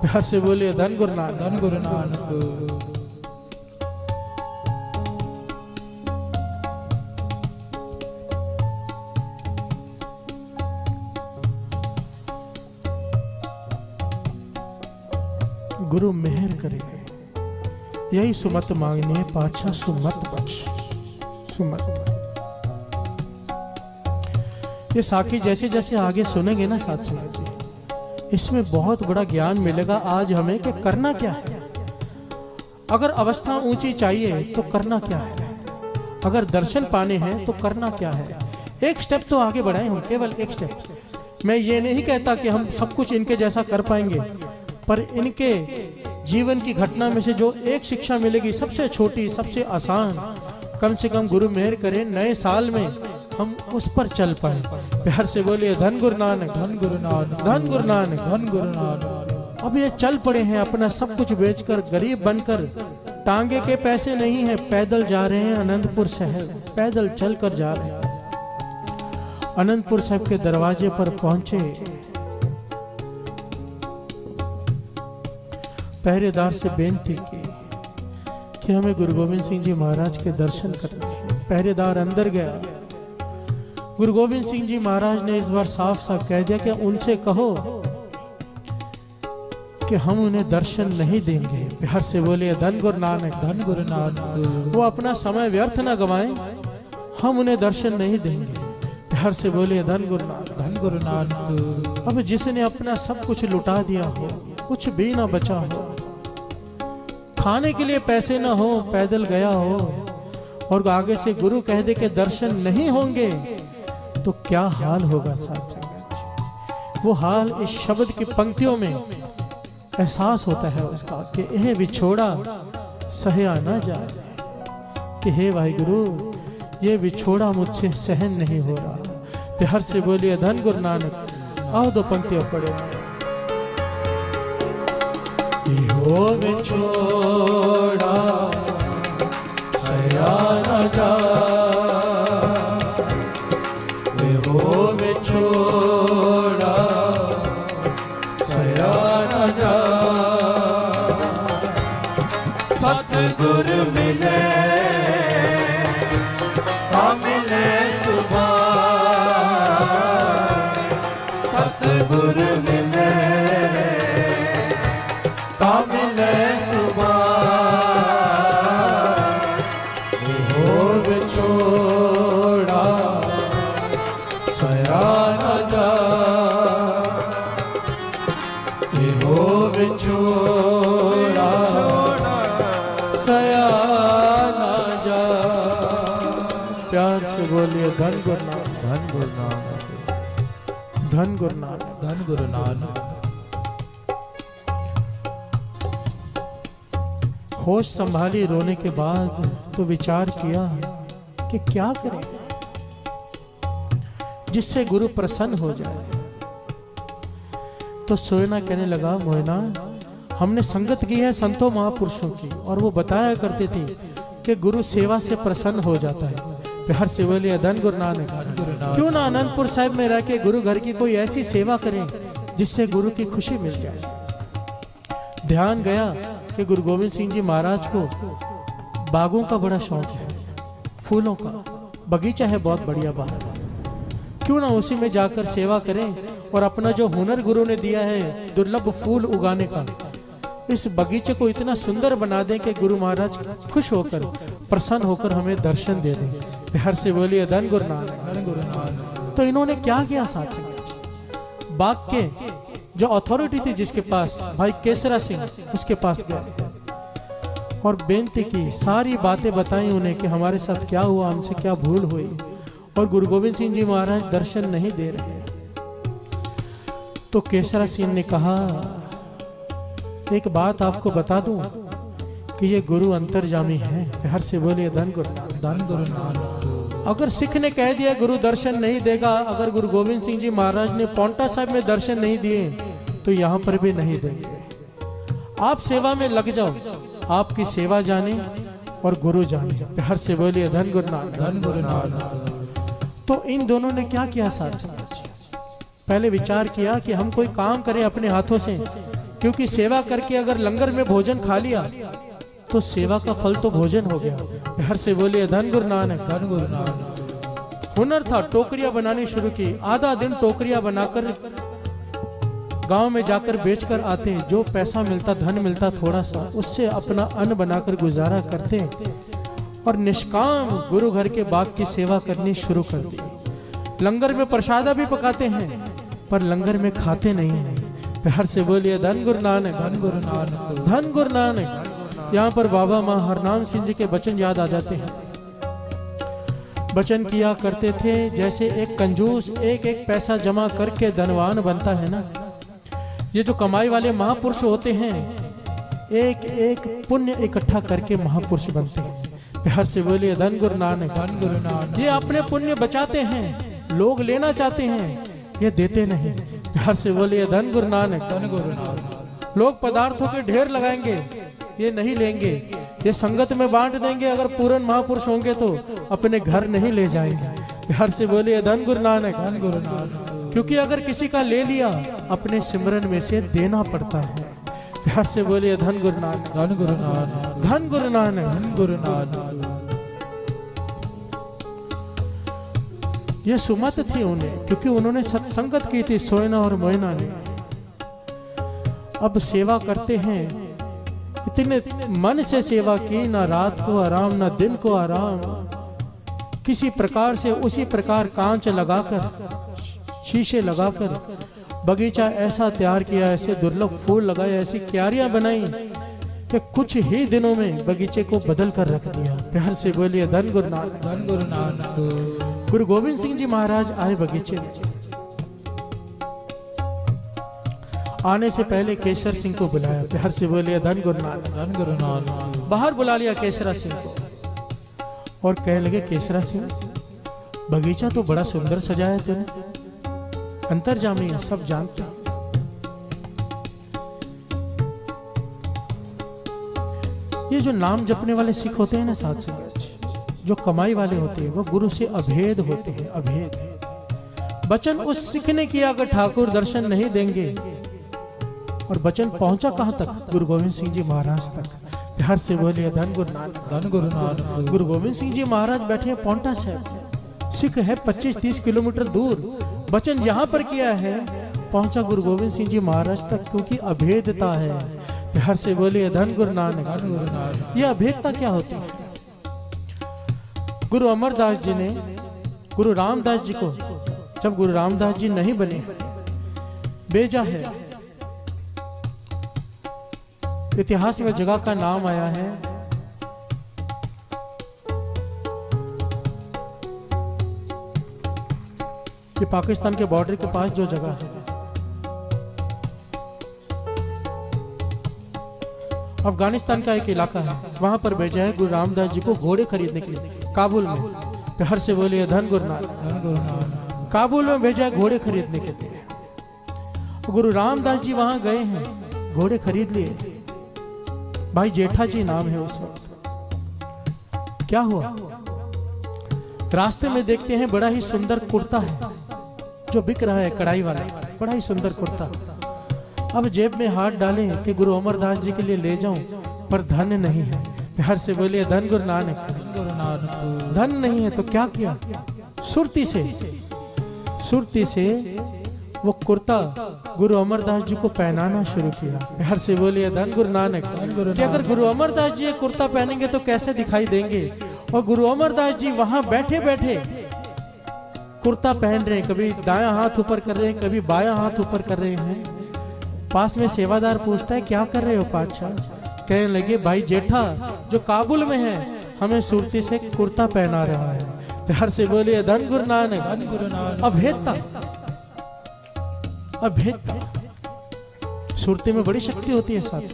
प्यार से बोलिए धन गुरु नानक,
धन गुरु नानक।
गुरु मेहर करे, यही सुमत मांगनी है पातशाह सुमत बख्श। सुमत ये साखी जैसे जैसे आगे सुनेंगे ना साथ संगत जी, इसमें बहुत बड़ा ज्ञान मिलेगा आज हमें कि करना क्या है। अगर अवस्था ऊंची चाहिए तो करना क्या है, अगर दर्शन पाने हैं तो करना क्या है। एक स्टेप तो आगे बढ़ाएं हम, केवल एक स्टेप। मैं ये नहीं कहता कि हम सब कुछ इनके जैसा कर पाएंगे, पर इनके जीवन की घटना में से जो एक शिक्षा मिलेगी सबसे छोटी सबसे आसान, कम से कम गुरु मेहर करें नए साल में हम उस पर चल पाए। प्यार से बोलिए धन गुरु नानक,
धन गुरु नानक,
धन गुरु नानक,
धन गुरु नानक।
अब ये चल पड़े हैं अपना सब कुछ बेचकर, गरीब बनकर, टांगे के पैसे नहीं है, पैदल जा रहे हैं अनंतपुर शहर, पैदल चल कर जा रहे हैं। अनंतपुर साहब के दरवाजे पर पहुंचे, पहरेदार से बेनती की कि हमें गुरु गोविंद सिंह जी महाराज के दर्शन करने हैं। पहरेदार अंदर गया, गुरु गोविंद सिंह जी महाराज ने इस बार साफ साफ कह दिया कि उनसे कहो कि हम उन्हें दर्शन नहीं देंगे। प्यार से बोलिए धन गुरु नानक,
धन गुरु नानक।
वो अपना समय व्यर्थ ना गवाएं, हम उन्हें दर्शन नहीं देंगे। प्यार से बोलिए धन गुरु नानक,
धन गुरु नानक।
अब जिसने अपना सब कुछ लुटा दिया हो, कुछ भी ना बचा हो, खाने के लिए पैसे ना हो, पैदल गया हो और आगे से गुरु कह दे के दर्शन नहीं होंगे तो क्या हाल होगा साथ संगत जी। वो हाल इस शब्द की पंक्तियों में एहसास होता है उसका कि यह विछोड़ा सहया ना जाए, कि हे वाहिगुरु ये विछोड़ा मुझसे सहन नहीं हो रहा। प्यार से बोलिए धन गुरु नानक। आओ दो पंक्तियां पढ़े। हो विछोड़ा सहया ना जाए, हो विछोड़ा सहया ना जाए।
सतगुर मिले मिले सुबह, सतगुर मिले मिले सुबह।
हो विछोड़ा सहया ना जाए, हो विछोड़ा सहया ना जाए। प्यार से बोलिए धन गुरु नानक,
धन गुरु नानक,
धन गुरु नानक,
धन गुरु नानक।
होश संभाली रोने के बाद तो विचार किया कि क्या करें जिससे गुरु प्रसन्न हो जाए। तो सोयना कहने लगा, मोयना हमने संगत की है संतों महापुरुषों की, और वो बताया करते थे कि गुरु सेवा से प्रसन्न हो जाता है। प्यार से बोलिए धन गुरु नानक, क्यों ना अनंतपुर साहिब में रह के गुरु घर की कोई ऐसी सेवा करें जिससे गुरु की खुशी मिल जाए। ध्यान गया कि गुरु गोविंद सिंह जी महाराज को बागों का बड़ा शौक है, फूलों का बगीचा है बहुत बढ़िया बाहर, क्यों ना उसी में जाकर सेवा करें और अपना जो हुनर गुरु ने दिया है दुर्लभ फूल उगाने का, इस बगीचे को इतना सुंदर बना दें कि गुरु महाराज खुश होकर प्रसन्न होकर हमें दर्शन दे दें। प्यार से बोलिए धन गुरु नानक,
धन गुरु नानक।
तो इन्होंने क्या किया साथ में, बाग के जो अथॉरिटी थी जिसके पास, भाई केसरा सिंह, उसके पास गए और बेनती की, सारी बातें बताई उन्हें कि हमारे साथ क्या हुआ, हमसे क्या भूल हुई और गुरु गोविंद सिंह जी महाराज दर्शन नहीं दे रहे। तो केसरा सिंह ने कहा, एक बात आपको बता दूं कि ये गुरु अंतर्जामी है। प्यार से बोलिए धन गुरु नानक,
धन गुरु नानक।
अगर सिख ने कह दिया गुरु दर्शन नहीं देगा, अगर गुरु गोविंद सिंह जी महाराज ने पौंटा साहिब में दर्शन नहीं दिए तो यहाँ पर भी नहीं देंगे। आप सेवा में लग जाओ, आपकी सेवा जाने और गुरु जाने। प्यार से बोलिए धन गुरु नानक,
धन गुरु नानक।
तो इन दोनों ने क्या किया साथ, पहले विचार किया कि हम कोई काम करें अपने हाथों से, क्योंकि सेवा करके अगर लंगर में भोजन खा लिया तो सेवा का फल तो भोजन हो गया। प्यार से बोलिए धन गुरु नानक,
धन गुरु नानक।
हुनर था, टोकरियां बनानी शुरू की। आधा दिन टोकरियां बनाकर गांव में जाकर बेचकर आते, जो पैसा मिलता, धन मिलता थोड़ा सा, उससे अपना अन्न बनाकर गुजारा करते और निष्काम गुरु घर के बाग की सेवा करनी शुरू कर दी। लंगर में प्रसादा भी पकाते हैं पर लंगर में खाते नहीं हैं। प्यार से बोलिए धन गुरु नानक,
धन गुरु नानक,
धन गुरु नानक। यहाँ पर बाबा माँ हरनाम सिंह जी के वचन याद आ जाते हैं। वचन किया करते थे, जैसे एक कंजूस एक एक पैसा जमा करके धनवान बनता है ना, ये जो कमाई वाले महापुरुष होते हैं एक एक पुण्य इकट्ठा करके महापुरुष बनते हैं। प्यार से बोलिए धन गुरु नानक,
धन गुरु नानक।
ये अपने पुण्य बचाते हैं, लोग लेना चाहते हैं, ये देते नहीं। प्यार से बोलिए धन गुरु नानक,
धन गुरु नानक।
लोग पदार्थों के ढेर लगाएंगे, ये नहीं लेंगे, ये संगत में बांट देंगे। अगर पूर्ण महापुरुष होंगे तो अपने घर नहीं ले जाएंगे। प्यार से बोलिए धन गुरु नानक,
धन गुरु नानक।
क्योंकि अगर किसी का ले लिया अपने सिमरन में से देना पड़ता है। प्यार से बोलिए धन गुरु नानक,
धन गुरु नानक,
धन गुरु नानक,
धन गुरु नानक।
ये सुमत थी उन्हें, क्योंकि उन्होंने सत्संगत की थी सोयना और मोयना ने। अब सेवा करते हैं, इतने मन से सेवा की, ना रात को आराम ना दिन को आराम, किसी प्रकार से उसी प्रकार कांच लगाकर, शीशे लगाकर बगीचा ऐसा तैयार किया, ऐसे दुर्लभ फूल लगाए, ऐसी क्यारियां बनाई कि कुछ ही दिनों में बगीचे को बदल कर रख दिया। प्यार से बोलिए धन गुरु नानक,
धन गुरु नानक।
गुरु गोविंद सिंह जी महाराज आए बगीचे में। आने से पहले केसर सिंह को बुलाया। प्यार से बोलिए धन गुरु नानक,
धन गुरु नानक।
बाहर बुला लिया केसरा सिंह को और कहने लगे, केसरा सिंह बगीचा तो बड़ा सुंदर सजाया तूने, अंतर्जामी है, सब जानते हैं। ये जो नाम जपने वाले सिख होते हैं ना साथ संगत, जो कमाई वाले होते हैं, वो गुरु से अभेद होते हैं, अभेद। वचन उस सिख ने किया कि ठाकुर दर्शन नहीं देंगे, और वचन पहुंचा कहां तक? गुरु गोविंद सिंह जी महाराज तक। प्यार से बोलिए धन गुरु नानक,
धन गुरु नानक।
गुरु गोविंद सिंह जी महाराज बैठे हैं पौंटा साहब, सिख है 25-30 किलोमीटर दूर। वचन यहाँ पर किया है, पहुंचा गुरु गोविंद सिंह जी महाराज तक, क्योंकि अभेदता है। प्यार से बोलिए धन गुरु नानक,
धन गुरु नानक।
ये अभेदता क्या होती है? गुरु अमरदास जी ने गुरु रामदास जी को, जब गुरु रामदास जी नहीं बने, भेजा है। इतिहास में जगह का नाम आया है, कि पाकिस्तान के बॉर्डर के पास जो जगह है, अफगानिस्तान का एक इलाका है, वहां पर भेजा है गुरु रामदास जी को घोड़े खरीदने के लिए, काबुल में। प्यार से बोलिए धन गुरु नानक,
धन गुरु नानक।
काबुल में भेजा है घोड़े खरीदने के लिए। गुरु रामदास जी वहां गए हैं, घोड़े खरीद लिए। भाई जेठा जी नाम है उस वक्त। क्या हुआ? रास्ते में देखते हैं बड़ा ही सुंदर कुर्ता है जो बिक रहा है, कढ़ाई वाला, बड़ा ही सुंदर कुर्ता। अब जेब में हाथ डालें कि गुरु अमरदास जी के लिए ले जाऊं, पर धन नहीं है। प्यार से बोलिए धन गुरु नानक,
धन गुरु नानक।
धन नहीं है तो क्या किया? सुरती से वो कुर्ता गुरु अमरदास जी को पहनाना शुरू किया। प्यार से बोलिए धन गुरु नानक, कि अगर गुरु अमरदास जी ये कुर्ता पहनेंगे तो कैसे दिखाई देंगे? और गुरु अमरदास जी वहां बैठे बैठे कुर्ता पहन रहे हैं, कभी दायां हाथ ऊपर कर रहे हैं, कभी बायां हाथ ऊपर कर रहे हैं। पास में सेवादार पूछता है, क्या कर रहे हो पातशाह? कहने लगे, भाई जेठा जो काबुल में है हमें सुरती से कुर्ता पहना रहा है। प्यार से बोलिए धन गुरु नानक,
धन गुरु नानक।
अभेदता, अभेदता। सुरती में बड़ी शक्ति होती है साथ।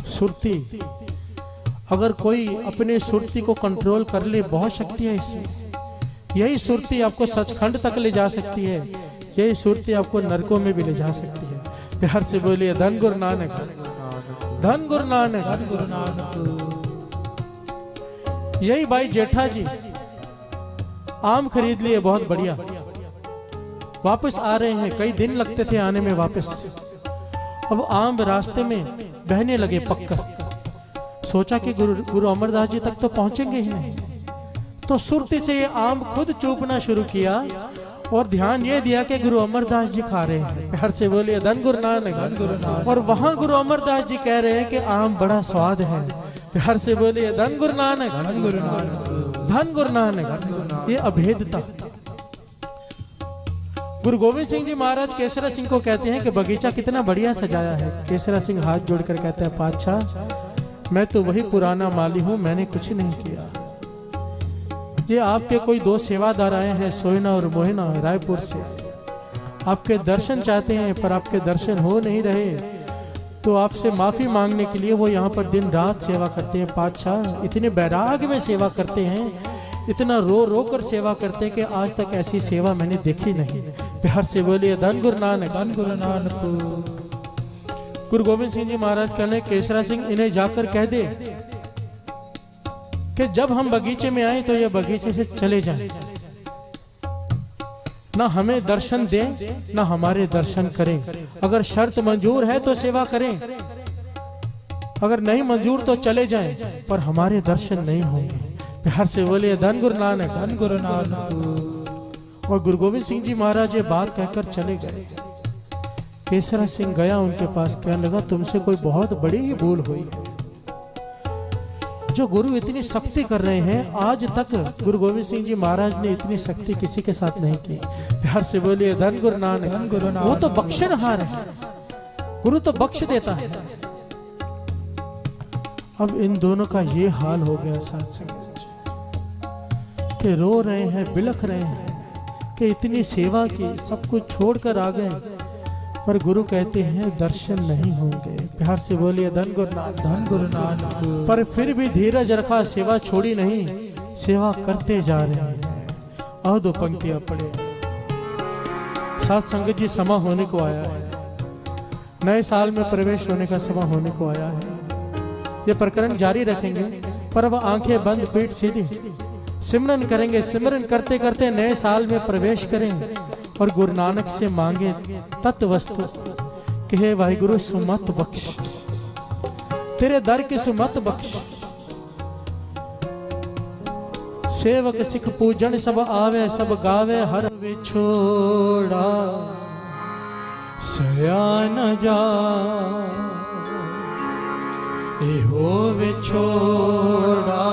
सुरती, अगर कोई अपने सुरती को कंट्रोल कर ले, बहुत शक्ति है इसमें। यही सुरती आपको सचखंड तक ले जा सकती है, यही सुरती आपको नरकों में भी ले जा सकती है। प्यार से बोलिए धन गुरु नानक, धन गुरु नानक,
धन गुरु नानक।
यही भाई जेठा जी आम खरीद लिए, बहुत बढ़िया। वापस आ रहे हैं, कई दिन लगते थे आने में वापस। अब आम रास्ते में बहने लगे पककर। सोचा कि गुरु अमरदास जी तक तो पहुंचेंगे ही नहीं, तो सुरती से ये आम खुद चूपना शुरू किया और ध्यान ये दिया कि गुरु अमरदास जी खा रहे हैं। प्यार से बोलिए धन गुरु नानक। और वहां गुरु अमरदास जी कह रहे हैं कि आम बड़ा स्वाद है। प्यार से बोलिए धन गुरु नानक,
धन गुरु नानक,
धन गुरु नानक। ये अभेदता। गुरु गोविंद सिंह जी महाराज केसरा सिंह को कहते हैं कि बगीचा कितना बढ़िया सजाया है। केसरा सिंह हाथ जोड़कर कहता है, पातशाह मैं तो वही पुराना माली हूं, मैंने कुछ नहीं किया। ये आपके कोई दो सेवादार आए हैं, सोयना और मोहना रायपुर से, आपके दर्शन चाहते हैं, पर आपके दर्शन हो नहीं रहे, तो आपसे माफी मांगने के लिए वो यहाँ पर दिन रात सेवा करते हैं। पातशाह इतने बैराग में सेवा करते हैं, इतना रो रो कर सेवा करते हैं कि आज तक ऐसी सेवा मैंने देखी नहीं। प्यार से बोलिए धन गुरु नानक,
धन गुरु नानक।
गुरु गोविंद सिंह जी महाराज कहने, केसरा सिंह इन्हें जाकर कह दे कि जब हम बगीचे में आए तो ये बगीचे से चले जाएं, ना हमें दर्शन दें ना हमारे दर्शन करें। अगर शर्त मंजूर है तो सेवा करें, अगर नहीं मंजूर तो चले जाएं, पर हमारे दर्शन नहीं होंगे। प्यार से बोलिए धन गुरु नानक,
धन गुरु नानक।
और गुरु गोविंद सिंह जी महाराज ये बात कहकर चले गए। केसरा सिंह गया उनके पास, कहने लगा तुमसे कोई बहुत बड़ी ही भूल हुई है। जो गुरु इतनी सख्ती कर रहे हैं, आज तक गुरु गोविंद सिंह जी महाराज ने इतनी सख्ती किसी के साथ नहीं की। प्यार से बोलिए धन गुरु नानक,
धन गुरु नानक।
वो तो बख्शनहार है, गुरु तो बख्श देता है। अब इन दोनों का ये हाल हो गया साथ संगत कि रो रहे हैं, बिलख रहे हैं कि इतनी सेवा की, सब कुछ छोड़कर आ गए, पर गुरु कहते हैं दर्शन नहीं होंगे। प्यार से बोलिए धन गुरु नानक,
धन गुरु नानक।
पर फिर भी धीरज रखा, सेवा छोड़ी नहीं, सेवा करते जा रहे हैं। और दो पंक्तियां पढ़े। साथ संगत जी समा होने को आया है, नए साल में प्रवेश होने का समा होने को आया है। ये प्रकरण जारी रखेंगे, पर अब आंखें बंद, पीठ सीधी, सिमरन करेंगे। सिमरन करते करते नए साल में प्रवेश करेंगे और गुरु नानक से मांगे तत्व वस्तु कि हे वाहिगुरु सुमत बख्श, तेरे दर की सुमत बख्श। सेवक सिख पूजन सब आवे, सब गावे हर विछोड़ा, सया न जा एहो विछोड़ा,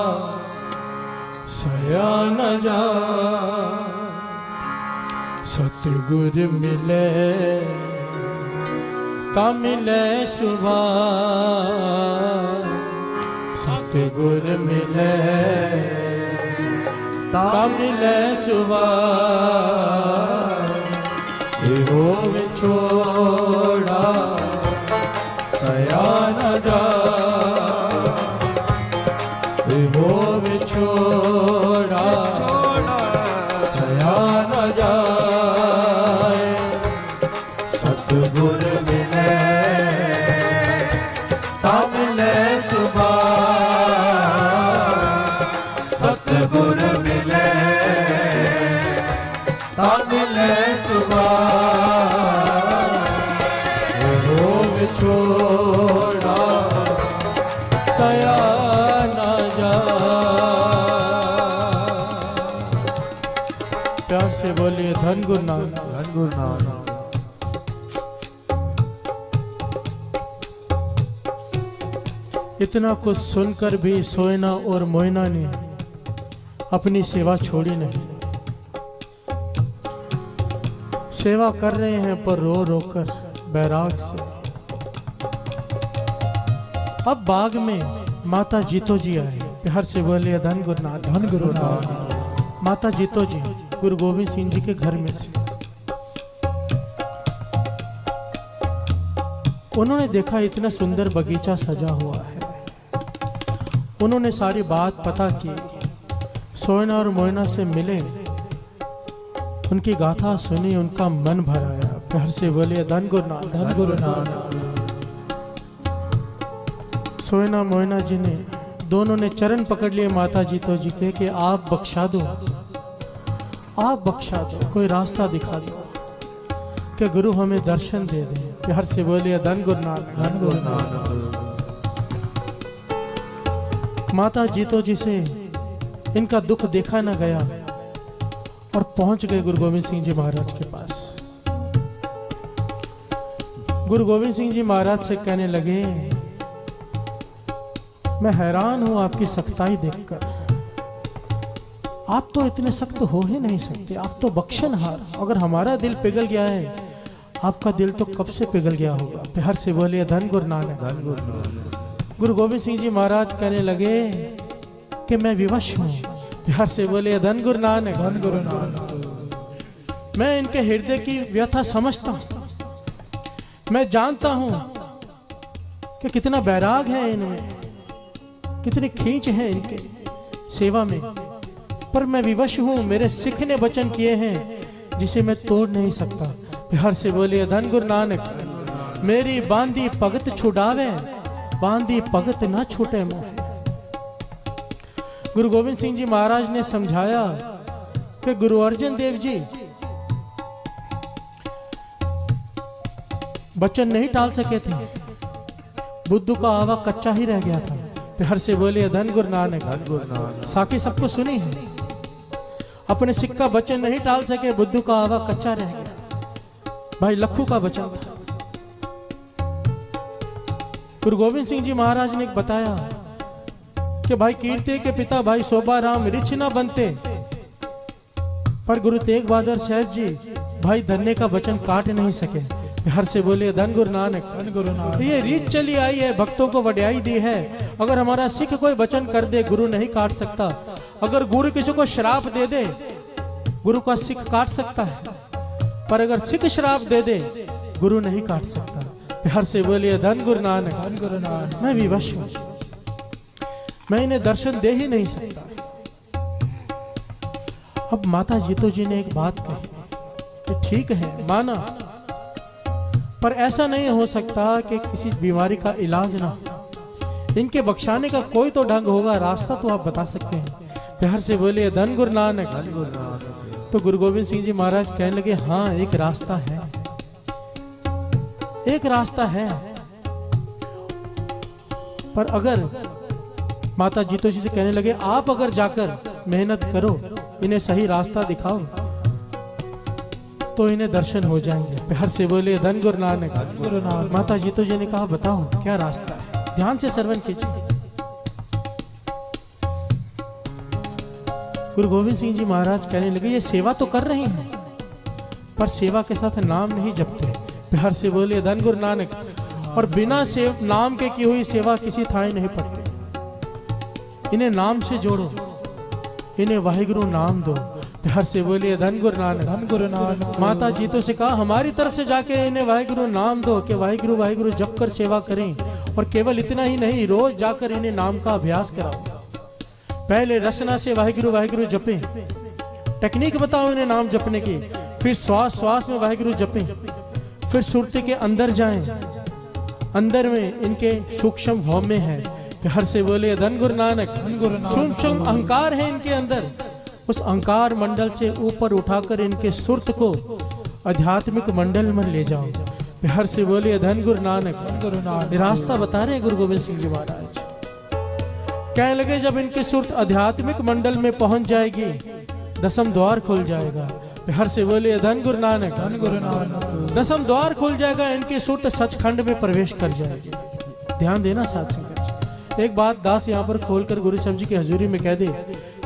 सया न जा। सतगुर मिले ता मिले सुभा, सतगुर मिले ता मिले सुभा। एहो विछोड़ा सया न जा, एहो विछोड़ा सया न जा। सतगुर मिले ता मिले सुभा, सतगुर मिले ता मिले सुभा। वो विछोड़ा सया न जा। प्यार से बोलिए धन गुरु नानक, धन गुरु नानक। इतना कुछ सुनकर भी सोयना और मोयना ने अपनी सेवा छोड़ी नहीं। सेवा कर रहे हैं पर रो रो कर बैराग से। अब बाग में माता जीतो जी आए। प्यार से बोलिए धन गुरु नानक,
धन गुरु नानक।
माता जीतो जी गुरु गोविंद सिंह जी के घर में से। उन्होंने देखा इतना सुंदर बगीचा सजा हुआ है। उन्होंने सारी बात पता की, सोयना और मोयना से मिले, उनकी गाथा सुनी, उनका मन भर आया। प्यार से बोलिए धन गुरु नानक,
धन गुरु नानक।
सोयना मोयना जी ने दोनों ने चरण पकड़ लिए माता जीतो जी के कि आप बख्शा दो, आप बख्शा दो, कोई रास्ता दिखा दो कि गुरु हमें दर्शन दे दें। प्यार से बोलिए धन गुरु नानक,
धन गुरु नानक।
माता जीतो जी से इनका दुख देखा न गया और पहुंच गए गुरु गोविंद सिंह जी महाराज के पास। गुरु गोविंद सिंह जी महाराज से कहने लगे, मैं हैरान हूं आपकी सख्ताई देखकर। आप तो इतने सख्त हो ही नहीं सकते, आप तो बख्शनहार। अगर हमारा दिल पिघल गया है, आपका दिल तो कब से पिघल गया होगा। प्यार से बोलिए धन गुरु नानक।
धन गुरु नानक।
गुरु गोविंद सिंह जी महाराज कहने लगे कि मैं विवश हूं। प्यार से बोलिए धन गुरु नानक।
धन गुरु नानक।
मैं इनके हृदय की व्यथा समझता हूं। मैं जानता हूं कि कितना बैराग है इनमें, कितनी खींच है इनके सेवा में, पर मैं विवश हूं। मेरे सिख ने वचन किए हैं जिसे मैं तोड़ नहीं सकता। प्यार से बोलिए धन गुरु नानक। मेरी बांधी भगत छुड़ावे, बांधी भगत ना छूटे मोह। गुरु गोविंद सिंह जी महाराज ने समझाया कि गुरु अर्जन देव जी वचन नहीं टाल सके थे, बुद्धू का आवा कच्चा ही रह गया था। प्यार से बोलिए धन गुरु नानक।
धन गुरु नानक।
साकी सबको सुनी है, अपने सिख का वचन नहीं टाल सके, बुद्धू का आवा कच्चा रह गया। भाई लखू का वचन था। गुरु गोविंद सिंह जी महाराज ने बताया कि भाई कीर्ति के पिता भाई शोभा राम रिछ ना बनते, पर गुरु तेग बहादुर साहब जी भाई धन्य का वचन काट नहीं सके। प्यार से बोलिए धन गुरु नानक।
धन गुरु नानक।
ये रीत चली आई है, भक्तों को वड्याई दी है। अगर हमारा सिख कोई वचन कर दे, गुरु नहीं काट सकता। अगर गुरु किसी को श्राप दे दे, गुरु का सिख काट सकता है, पर अगर सिख श्राप दे दे, गुरु नहीं काट सकता। प्यार से बोलिए धन गुरु नानक।
धन गुरु नानक।
मैं विवश हूं, मैं इन्हें दर्शन दे ही नहीं सकता। अब माता जीतो जी ने एक बात कही कि ठीक है माना, पर ऐसा नहीं हो सकता कि किसी बीमारी का इलाज ना हो। इनके बख्शाने का कोई तो ढंग होगा, रास्ता तो आप बता सकते हैं। प्यार से बोलिए धन गुरु नानक।
धन गुरु नानक।
तो गुरु गोविंद सिंह जी महाराज कहने लगे, हाँ एक रास्ता है, एक रास्ता है। पर अगर माता जीतो जी से कहने लगे, आप अगर जाकर मेहनत करो, इन्हें सही रास्ता दिखाओ, तो इन्हें दर्शन हो जाएंगे। प्यार से बोलिए धन गुरु नानक।
धन गुरु नानक।
माता जीतो जी ने कहा, बताओ क्या रास्ता है। ध्यान से श्रवण कीजिए। गुरु गोविंद सिंह जी महाराज कहने लगे, ये सेवा तो कर रहे हैं, पर सेवा के साथ नाम नहीं जपते। प्यार से बोलिए धन गुरु नानक। और बिना नाम के की हुई सेवा किसी थाई नहीं पड़ती। इन्हें नाम से जोड़ो, इन्हें वाहिगुरु नाम दो। प्यार से बोलिए धन गुरु नानक।
धन गुरु नानक।
माता जीतो से कहा, हमारी तरफ से जाके इन्हें वाहिगुरु नाम दो कि वाहिगुरु वाहिगुरु जप कर सेवा करें। और केवल इतना ही नहीं, रोज जाकर इन्हें नाम का अभ्यास कराओ। पहले रसना से वाहिगुरु वाहिगुरु जपें, टेक्निक बताओ इन्हें नाम जपने की। फिर श्वास श्वास में वाहिगुरु जपें, फिर सुरती के अंदर जाएं, अंदर में इनके सूक्ष्म हौमे है। प्यार से बोलिए धन गुरु नानक।
धन गुरु नानक।
सूक्ष्म अहंकार है इनके अंदर, उस अहंकार मंडल से ऊपर उठाकर इनके सुरत को आध्यात्मिक मंडल में ले जाओ। प्यार से बोलिए धन गुरु नानक।
धन गुरु नानक।
रास्ता बता रहे गुरु गोविंद सिंह जी महाराज। कहने लगे, जब इनकी सुरत आध्यात्मिक मंडल में पहुंच जाएगी, दसम द्वार खुल जाएगा। प्यार से बोलिए धन गुरु नानक।
धन गुरु नानक।
दसम द्वार खुल जाएगा, इनकी सुरत सचखंड में प्रवेश कर जाएगी। ध्यान देना साथ संगत जी। एक बात दास यहाँ पर खोलकर गुरु साहब जी की हजूरी में कह दे,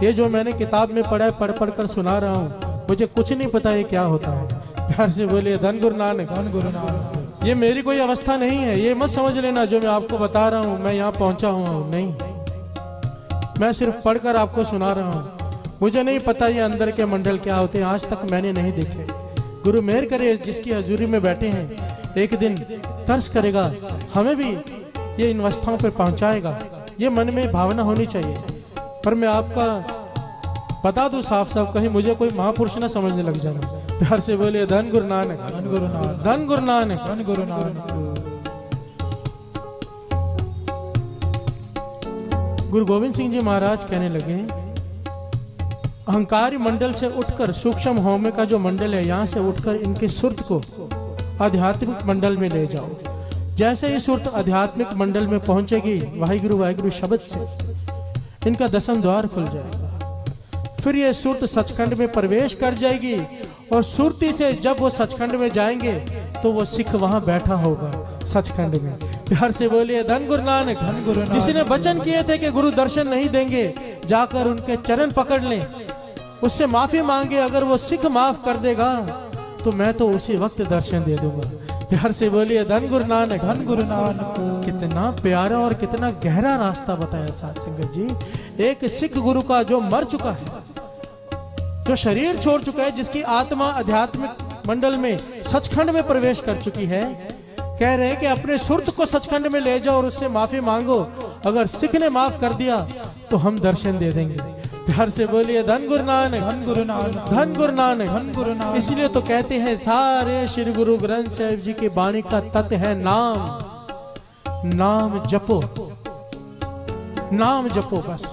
ये जो मैंने किताब में पढ़ा है, पढ़ पढ़ कर सुना रहा हूँ, मुझे कुछ नहीं पता ये क्या होता है। प्यार से बोलिए धन गुरु नानक।
धन गुरु नानक।
ये मेरी कोई अवस्था नहीं है, ये मत समझ लेना जो मैं आपको बता रहा हूँ मैं यहाँ पहुंचा हुआ हूँ, नहीं। मैं सिर्फ पढ़कर आपको सुना रहा हूँ। मुझे नहीं पता ये अंदर के मंडल क्या होते हैं, आज तक मैंने नहीं देखे। गुरु मेहर करे, जिसकी हजूरी में बैठे हैं, एक दिन तरस करेगा, हमें भी ये इन अवस्थाओं पर पहुंचाएगा। ये मन में भावना होनी चाहिए। पर मैं आपका बता दूं साफ साफ, कहीं मुझे कोई महापुरुष ना समझने लग जाना। प्यार से बोलिए धन गुरु नानक।
धन गुरु नानक।
धन गुरु नानक।
धन गुरु नानक।
गुरु गोविंद सिंह जी महाराज कहने लगे, अहंकारी मंडल से उठकर सूक्ष्म हौमे का जो मंडल है, यहाँ से उठकर इनके सुरत को आध्यात्मिक मंडल में ले जाओ। जैसे ही सुरत आध्यात्मिक मंडल में पहुंचेगी, वाहिगुरु वाहिगुरु शब्द से इनका दसम द्वार खुल जाएगा। फिर ये सुरत सचखंड में प्रवेश कर जाएगी और सुरती से जब वो सचखंड में जाएंगे तो वो सिख वहां बैठा होगा सचखंड में। प्यार से बोलिए धन गुरु नानक।
धन गुरु नानक।
जिसने वचन किए थे कि गुरु दर्शन नहीं देंगे, जाकर उनके चरण पकड़ लें, उससे माफी मांगे, अगर वो सिख माफ कर देगा तो मैं तो उसी वक्त दर्शन दे दूंगा। प्यार से बोलिए धन गुरु नानक।
धन गुरु नानक।
कितना प्यारा और कितना गहरा रास्ता बताया साथ संगत जी। एक सिख गुरु का जो मर चुका है, जो शरीर छोड़ चुका है, जिसकी आत्मा आध्यात्मिक मंडल में सचखंड में प्रवेश कर चुकी है, कह रहे हैं कि अपने सुरत को सचखंड में ले जाओ और उससे माफी मांगो, अगर सिख ने माफ कर दिया तो हम दर्शन दे देंगे। प्यार से बोलिए धन गुरु नानक।
धन गुरु नानक।
धन गुरु नानक।
धन गुरु नानक।
इसलिए तो कहते हैं सारे श्री गुरु ग्रंथ साहिब जी की वाणी का तत्व है नाम। नाम जपो, नाम जपो, बस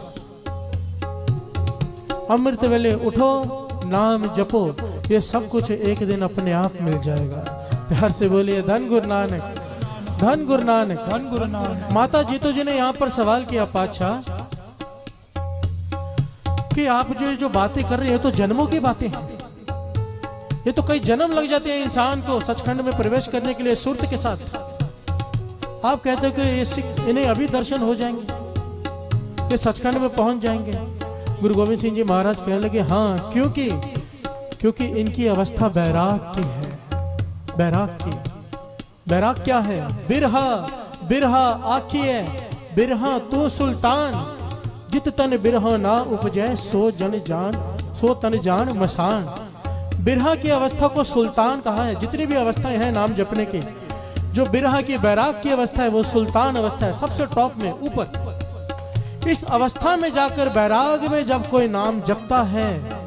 अमृत वेले उठो, नाम जपो, ये सब कुछ एक दिन अपने आप मिल जाएगा। प्यार से बोलिए धन गुरु नानक। धन गुरु नानक।
धन गुरु नानक।
माता जीतो जी ने यहाँ पर सवाल किया पातशाह कि आप जो बातें कर रहे हो तो जन्मों की बातें हैं, ये तो कई जन्म लग जाते हैं इंसान को सचखंड में प्रवेश करने के लिए सुरत के साथ। आप कहते हो कि ये सिख इन्हें अभी दर्शन हो जाएंगे, ये सचखंड में पहुंच जाएंगे। गुरु गोविंद सिंह जी महाराज कहने लगे हाँ, क्योंकि इनकी अवस्था बैराग की है। बैराग की। बैराग क्या है? बिरहा। बिरहा आखिए बिरहा तू सुल्तान, जित तन बिरहा ना उपजय सो जन जान, सो तन जान मसान। बिरहा की अवस्था को सुल्तान कहा है। जितनी भी अवस्थाएं हैं नाम जपने की, जो बिरहा की बैराग की अवस्था है वो सुल्तान अवस्था है, सबसे टॉप में ऊपर। इस अवस्था में जाकर बैराग में जब कोई नाम जपता है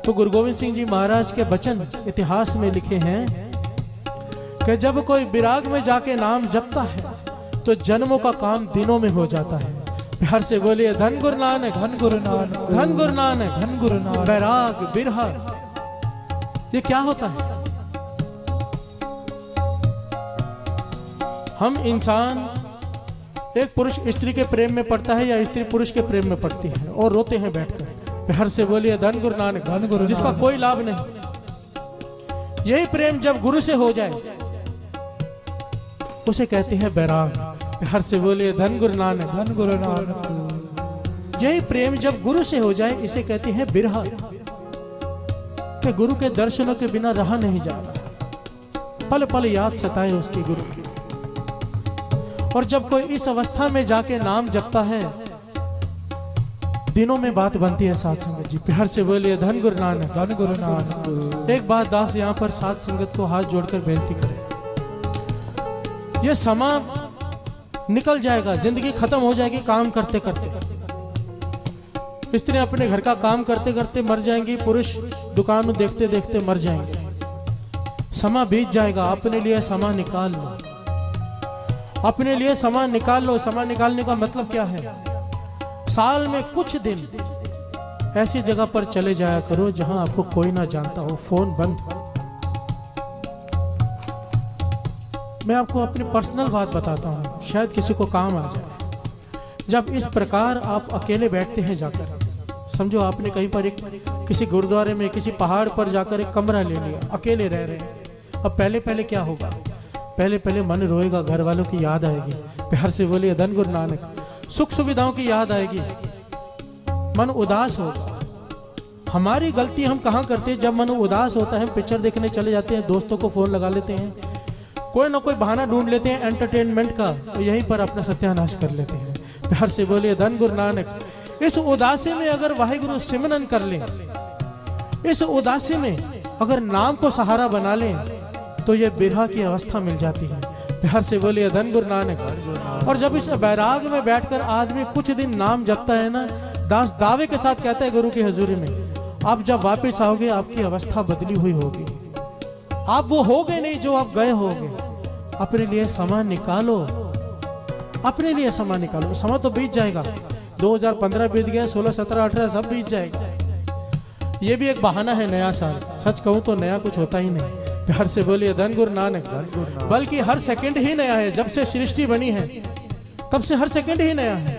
तो गुरु गोविंद सिंह जी महाराज के वचन इतिहास में लिखे हैं कि जब कोई बिराग में जाके नाम जपता है तो जन्मों का काम दिनों में हो जाता है। प्यार से बोलिए धन गुरु नानक।
धन गुरु नानक।
धन गुरु नानक।
धन गुरु नानक।
बैराग बिरहा ये क्या होता है? हम इंसान, एक पुरुष स्त्री के प्रेम में पड़ता है या स्त्री पुरुष के प्रेम में पड़ती है और रोते हैं बैठकर। प्यार से बोलिए धन गुरु नानक।
धन गुरु
जिसका
नानक।
कोई लाभ नहीं। यही प्रेम जब गुरु से हो जाए उसे कहते हैं बैराग। प्यार से बोलिए धन गुरु नानक।
धन गुरु नानक।
यही प्रेम जब गुरु से हो जाए इसे कहते हैं बिरहा, कि गुरु के दर्शनों के बिना रहा नहीं जा रहा, पल पल याद सताए उसकी गुरु की। और जब कोई इस अवस्था में जाके नाम जपता है दिनों में बात बनती है साथ संगत जी। प्यार से बोलिए धन गुरु नानक।
धन गुरु नानक।
एक बात दास यहाँ पर साथ संगत को हाथ जोड़कर बेनती करें, ये समा निकल जाएगा, जिंदगी खत्म हो जाएगी काम करते करते। स्त्री अपने घर का काम करते करते मर जाएंगी, पुरुष दुकान में देखते देखते मर जाएंगे। समा बीत जाएगा, अपने लिए समा निकाल लो, अपने लिए समा निकाल लो। समा निकालने का मतलब क्या है? साल में कुछ दिन ऐसी जगह पर चले जाया करो जहां आपको कोई ना जानता हो, फोन बंद। मैं आपको अपनी पर्सनल बात बताता हूं, शायद किसी को काम आ जाए। जब इस प्रकार आप अकेले बैठते हैं जाकर, समझो आपने कहीं पर एक किसी गुरुद्वारे में किसी पहाड़ पर जाकर एक कमरा ले लिया, अकेले रह रहे हैं। अब पहले पहले क्या होगा? पहले पहले मन रोएगा, घर वालों की याद आएगी। प्यार से बोलिए धन गुरु नानक। सुख सुविधाओं की याद आएगी, मन उदास होगा। हमारी गलती हम कहाँ करते हैं? जब मन उदास होता है पिक्चर देखने चले जाते हैं, दोस्तों को फोन लगा लेते हैं, कोई ना कोई बहाना ढूंढ लेते हैं एंटरटेनमेंट का, तो यहीं पर अपना सत्यानाश कर लेते हैं। प्यार से बोलिए धन गुरु नानक। इस उदासी में अगर वाहिगुरु सिमरन कर लें, इस उदासी में अगर नाम को सहारा बना लें तो ये बिरहा की अवस्था मिल जाती है। प्यार से बोलिए धन गुरु नानक। और जब इस बैराग में बैठकर आदमी कुछ दिन नाम जपता है ना, दास दावे के साथ कहता है गुरु की हजूरी में, आप जब वापस आओगे आपकी अवस्था बदली हुई होगी, आप वो हो गए नहीं जो आप गए होगे। अपने लिए समय निकालो, अपने लिए समय निकालो। समय तो बीत जाएगा, 2015 बीत गया, 16, 17, 18 सब बीत जाएगा। ये भी एक बहाना है नया साल। सच कहूं तो नया कुछ होता ही नहीं। प्यार से बोलिए धन गुरु नानक। बल्कि हर सेकंड ही नया है। जब से सृष्टि बनी है तब से हर सेकंड ही नया है।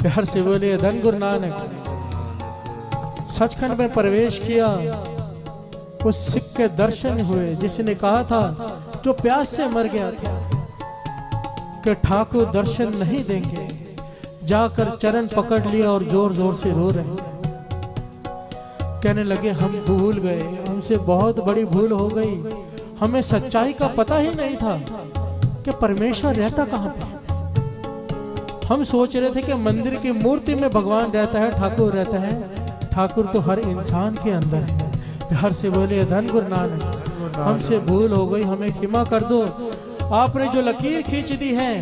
प्यार से बोले धन गुरु नानक। सचखंड में प्रवेश किया, उस सिख के दर्शन हुए जिसने कहा था, जो प्यास से मर गया था कि ठाकुर दर्शन नहीं देंगे, जाकर चरण पकड़ लिया और जोर जोर से रो रहे। कहने लगे हम भूल गए, हमसे बहुत बड़ी भूल हो गई, हमें सच्चाई का पता ही नहीं था कि परमेश्वर रहता कहाँ पे। हम सोच रहे थे कि मंदिर की मूर्ति में भगवान रहता है, ठाकुर रहता है। ठाकुर तो हर इंसान के अंदर है। प्यार से बोले धन गुरु नानक, हमसे भूल हो गई, हमें क्षमा कर दो। आपने जो लकीर खींच दी है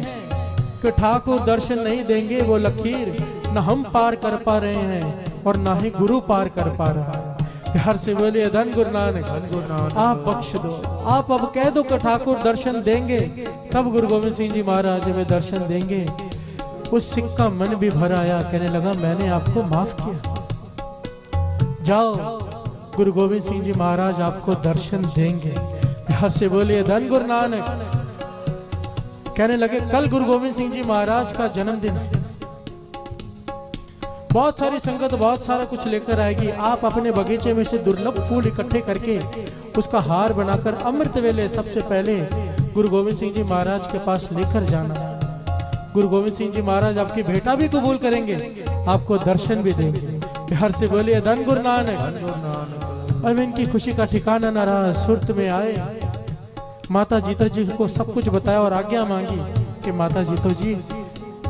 कि ठाकुर दर्शन नहीं देंगे, वो लकीर न हम पार कर पा रहे हैं और ना ही गुरु पार कर पा रहा है। प्यार से बोले धन गुरु नानक, आप बख्श दो। आप अब कह दो कि ठाकुर दर्शन देंगे, तब गुरु गोविंद सिंह जी महाराज हमें दर्शन देंगे। उस सिख का मन भी भर आया, कहने लगा मैंने आपको माफ किया, जाओ गुरु गोविंद सिंह जी महाराज आपको दर्शन देंगे। प्यार से बोलिए धन गुरु नानक। कहने लगे कल गुरु गोविंद सिंह जी महाराज का जन्मदिन है, बहुत सारी संगत बहुत सारा कुछ लेकर आएगी। आप अपने बगीचे में से दुर्लभ फूल इकट्ठे करके उसका हार बनाकर अमृत वेले सबसे पहले गुरु गोविंद सिंह जी महाराज के पास लेकर जाना। गुरु गोविंद सिंह जी महाराज आपकी भेंटा भी कबूल करेंगे, आपको दर्शन भी देंगे। प्यार से बोलिए धन गुरु नानक। अब इनकी खुशी का ठिकाना न रहा, सुरत में आए, माता जीतो जी को सब कुछ बताया और आज्ञा मांगी कि माता जीतो जी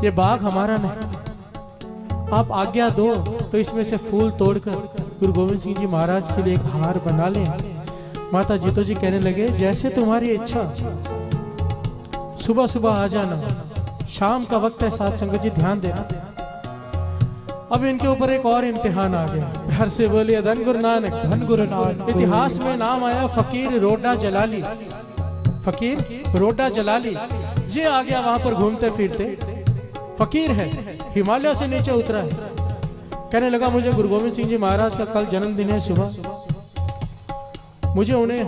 ये बाग हमारा नहीं, आप आज्ञा दो तो इसमें से फूल तोड़कर गुरु गोविंद सिंह जी महाराज के लिए एक हार बना लें। माता जीतो जी कहने लगे जैसे तुम्हारी इच्छा, सुबह सुबह आ जाना, शाम का वक्त है, साथ संगत जी ध्यान देना। अब इनके ऊपर एक और इम्तिहान आ गया। प्यार से बोलिए धन गुरु नानक।
धन गुरु नानक।
इतिहास में नाम आया फकीर रोडा जलाली। फकीर रोडा जलाली ये आ गया वहां पर घूमते फिरते, फकीर है, हिमालय से नीचे उतरा है। कहने लगा मुझे गुरु गोविंद सिंह जी महाराज का कल जन्मदिन है, सुबह मुझे उन्हें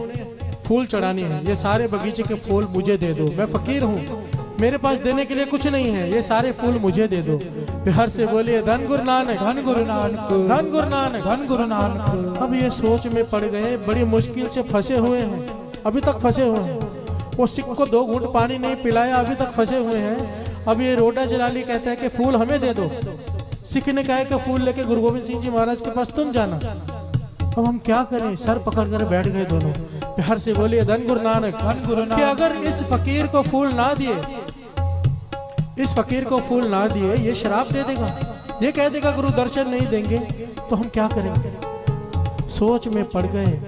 फूल चढ़ानी है, ये सारे बगीचे के फूल मुझे दे दो, मैं फकीर हूँ, मेरे पास देने के लिए कुछ नहीं है, ये सारे फूल मुझे दे दो। प्यार से बोलिए धन गुरु नानक।
धन गुरु नानक।
धन गुरु नानक।
धन गुरु नानक।
अब ये सोच में पड़ गए, बड़ी मुश्किल से फंसे हुए हैं, अभी तक फंसे हुए हैं। वो सिख को 2 घूंट पानी नहीं पिलाया, अभी तक फंसे हुए हैं। अब ये रोडा जलाली कहता है कि फूल हमें दे दो। सिख ने कहा कि फूल लेके गुरु गोविंद सिंह जी महाराज के पास तुम जाना। अब हम क्या करें, सर पकड़ कर बैठ गए दोनों। प्यार से बोलिए धन गुरु नानक।
धन गुरु नानक।
कि अगर इस फकीर को फूल ना दिए, इस फकीर को फूल ना दिए, ये शराब दे देगा, ये कह देगा गुरु दर्शन नहीं देंगे, तो हम क्या करेंगे। सोच में पड़ गए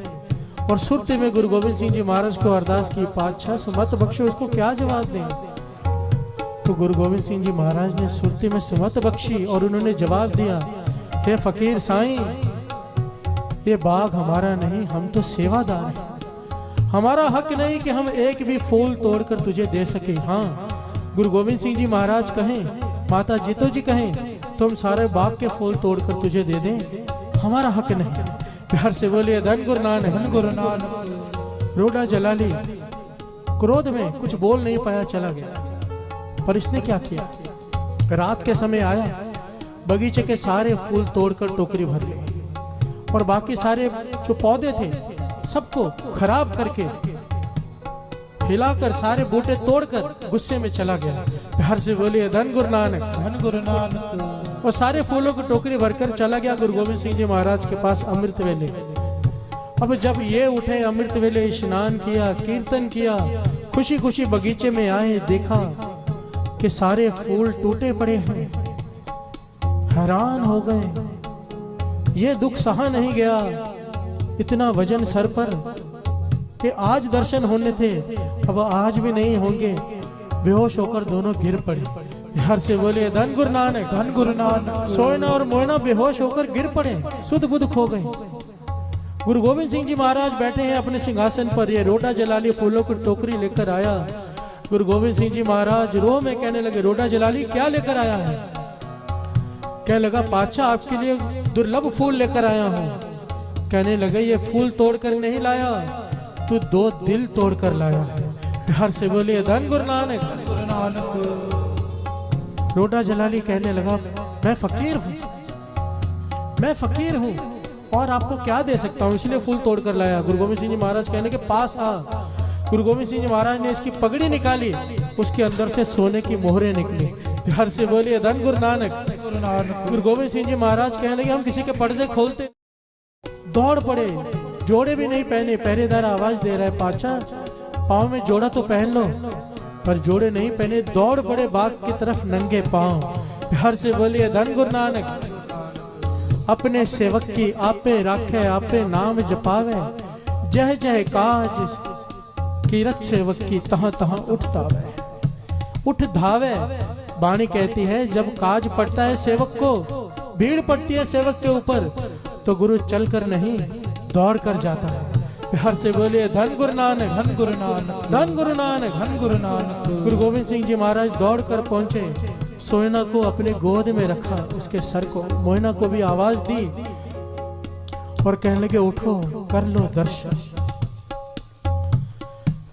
और सुरते में गुरु गोविंद सिंह जी महाराज को अरदास की, पातशाह सुमत बख्शो, उसको क्या जवाब दें। तो गुरु गोविंद सिंह जी महाराज ने सुरते में सुमत बख्शी और उन्होंने जवाब दिया, हे फकीर साईं, ये बाग हमारा नहीं, हम तो सेवादार हैं, हमारा हक नहीं कि हम एक भी फूल तोड़कर तुझे दे सके। हाँ, गुरु गोविंद सिंह जी महाराज कहें, माता जीतो जी कहें, तो हम सारे बाग के फूल तोड़कर तुझे दे दें, हमारा हक नहीं। प्यार से बोलिए धन गुरु नानक।
धन गुरु नानक।
रोडा जलाली क्रोध में कुछ बोल नहीं पाया, चला गया। पर इसने क्या किया, रात के समय आया, बगीचे के सारे फूल तोड़कर टोकरी भर ली और बाकी सारे जो पौधे थे सबको खराब करके, हिलाकर, सारे बूटे तोड़कर गुस्से में चला गया। प्यार से बोलिए धन गुरु नानक।
धन गुरु नानक।
और सारे फूलों की टोकरी भरकर चला गया गुरु गोविंद सिंह जी महाराज के पास अमृत वेले। अब जब ये उठे, अमृत वेले स्नान किया, कीर्तन किया, खुशी खुशी बगीचे में आए, देखा कि सारे फूल टूटे पड़े हैं। हैरान हो गए, ये दुख सहा नहीं गया, इतना वजन सर पर कि आज दर्शन होने थे, अब आज भी नहीं होंगे। बेहोश होकर दोनों गिर पड़े। प्यार से बोले धन गुरु नानक।
धन गुरु नानक।
सोयना और मोयना बेहोश होकर गिर पड़े, सुध बुध खो गए। गुरु गोविंद सिंह जी महाराज बैठे हैं अपने सिंहासन पर, ये रोडा जलाली फूलों की टोकरी लेकर आया। गुरु गोविंद सिंह जी महाराज रो में कहने लगे, रोडा जलाली क्या लेकर आया है। कहने लगा, पातशाह आपके लिए दुर्लभ फूल लेकर आया हूँ। कहने लगे, ये फूल तोड़कर नहीं लाया, तू 2 दिल तोड़कर लाया है। प्यार से बोलिए धन गुरु नानक।
गुरु नानक।
रोडा जलाली कहने लगा, मैं फकीर हूं, मैं फकीर हूं और आपको क्या दे सकता हूं, इसलिए फूल तोड़ कर लाया। गुरु गोविंद सिंह जी महाराज कहने के पास आ। गुरु गोविंद सिंह जी महाराज ने इसकी पगड़ी निकाली, उसके अंदर से सोने की मोहरें निकली। प्यार से बोलिए धन गुरु नानक।
गुरु नानक।
गुरु गोविंद सिंह जी महाराज कहने लगे हम किसी के पर्दे खोलते, दौड़ पड़े, जोड़े भी नहीं पहने। पहरेदार आवाज दे रहा है, पाचा पाँव में जोड़ा तो पहन लो, पर जोड़े नहीं पहने, दौड़ पड़े बाग की तरफ नंगे पाँव। प्यार से बोलिए धन गुरु नानक। अपने सेवक की आपे राखे, आपे नाम जपावे, जह जह काज कीरत सेवक की तहाँ तहाँ उठतावे, उठ धावे। वाणी कहती है जब काज पड़ता है सेवक को, भीड़ पड़ती है सेवक के ऊपर, तो गुरु चलकर नहीं दौड़ कर जाता है। प्यार से बोलिए धन गुरु नानक।
धन गुरु नानक।
धन गुरु नानक।
धन गुरु नानक।
गुरु गोविंद सिंह जी महाराज दौड़ कर पहुंचे, सोयना को अपने गोद में रखा, उसके सर को, मोयना को भी आवाज दी और कहने लगे उठो कर लो दर्शन।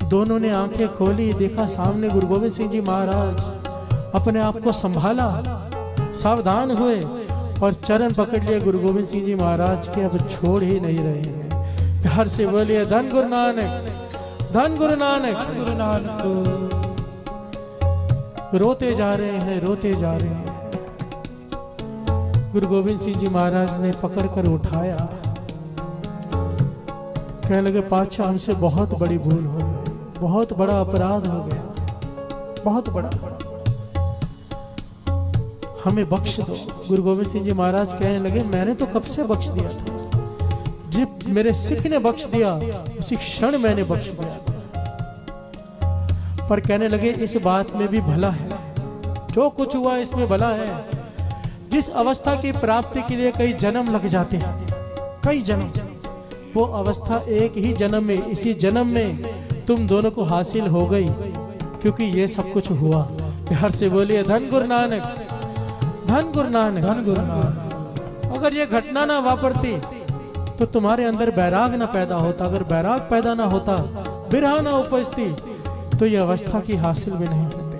दोनों ने आंखें खोली, देखा सामने गुरु गोविंद सिंह जी महाराज। अपने आप को संभाला, सावधान हुए और चरण पकड़ लिए गुरु गोविंद सिंह जी महाराज के, अब छोड़ ही नहीं रहे हैं। प्यार से बोलिए धन गुरु नानक। धन गुरु नानक।
गुरु नानक।
रोते जा रहे हैं, रोते जा रहे हैं। गुरु गोविंद सिंह जी महाराज ने पकड़कर उठाया, कहने लगे पातशाह हमसे बहुत बड़ी भूल हो गई, बहुत बड़ा अपराध हो गया, बहुत बड़ा, हमें बख्श दो। गुरु गोविंद सिंह जी महाराज कहने लगे मैंने तो कब से बख्श दिया था, जब मेरे सिख ने बख्श दिया उसी क्षण मैंने बख्श दिया था। पर कहने लगे इस बात में भी भला है, जो कुछ हुआ इसमें भला है। जिस अवस्था की प्राप्ति के लिए कई जन्म लग जाते हैं, कई जन्म, वो अवस्था एक ही जन्म में, इसी जन्म में तुम दोनों को हासिल हो गई, क्योंकि ये सब कुछ हुआ। प्यार से बोलिए धन गुरु नानक। धन गुरु नानक।
धन गुरु नानक।
अगर ये घटना ना वापरती तो तुम्हारे अंदर बैराग ना पैदा होता, अगर बैराग पैदा ना होता, बिरहा ना उपजती, तो ये अवस्था की हासिल भी नहीं होती।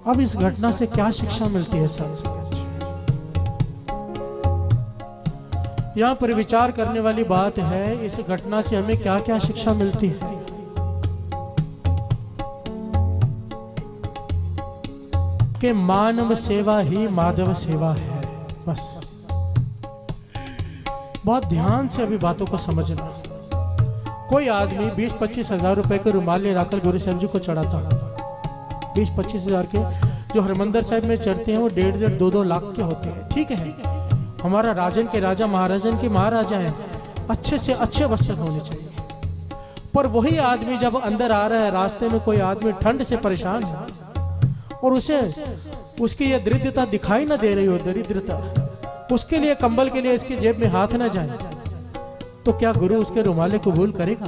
अब इस घटना से क्या शिक्षा मिलती है संत? यहां पर विचार करने वाली बात है, इस घटना से हमें क्या क्या शिक्षा मिलती है। कि मानव सेवा ही माधव सेवा है। बस बहुत ध्यान से अभी बातों को समझना। कोई आदमी 20-25 हजार रुपए के रुमाल ले आकर गुरु साहब जी को चढ़ाता, 20-25 हजार के जो हरमंदिर साहब में चढ़ते हैं वो 1.5 2-2 लाख के होते हैं। ठीक है, हमारा राजन के राजा, महाराजन के महाराजा हैं, अच्छे से अच्छे वस्त्र होने चाहिए। पर वही आदमी जब अंदर आ रहा है, रास्ते में कोई आदमी ठंड से परेशान है और उसे उसकी ये दरिद्रता दिखाई ना दे रही हो, दरिद्रता, उसके लिए कंबल के लिए इसकी जेब में हाथ ना जाए, तो क्या गुरु उसके रुमाले कबूल करेगा?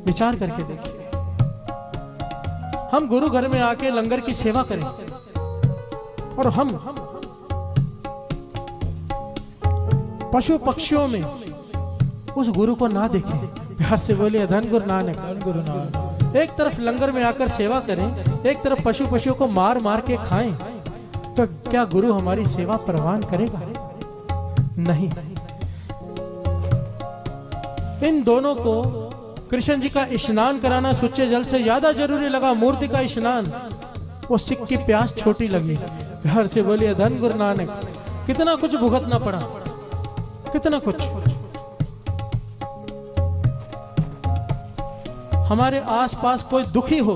विचार करके देखिए। हम गुरु घर में आके लंगर की सेवा करें और हम पशु पक्षियों में उस गुरु को ना देखें। प्यार से बोलिए धन गुरु नानक।
धन गुरु नानक।
एक तरफ लंगर में आकर सेवा करें, एक तरफ पशुओं को मार मार के खाएं, तो क्या गुरु हमारी सेवा परवान करेगा? नहीं। इन दोनों को कृष्ण जी का स्नान कराना सुच्चे जल से ज्यादा जरूरी लगा, मूर्ति का स्नान। वो सिख की प्यास छोटी लगी। प्यार से बोलिए धन गुरु नानक। कितना कुछ भुगतना पड़ा, कितना कुछ। हमारे आसपास कोई दुखी हो,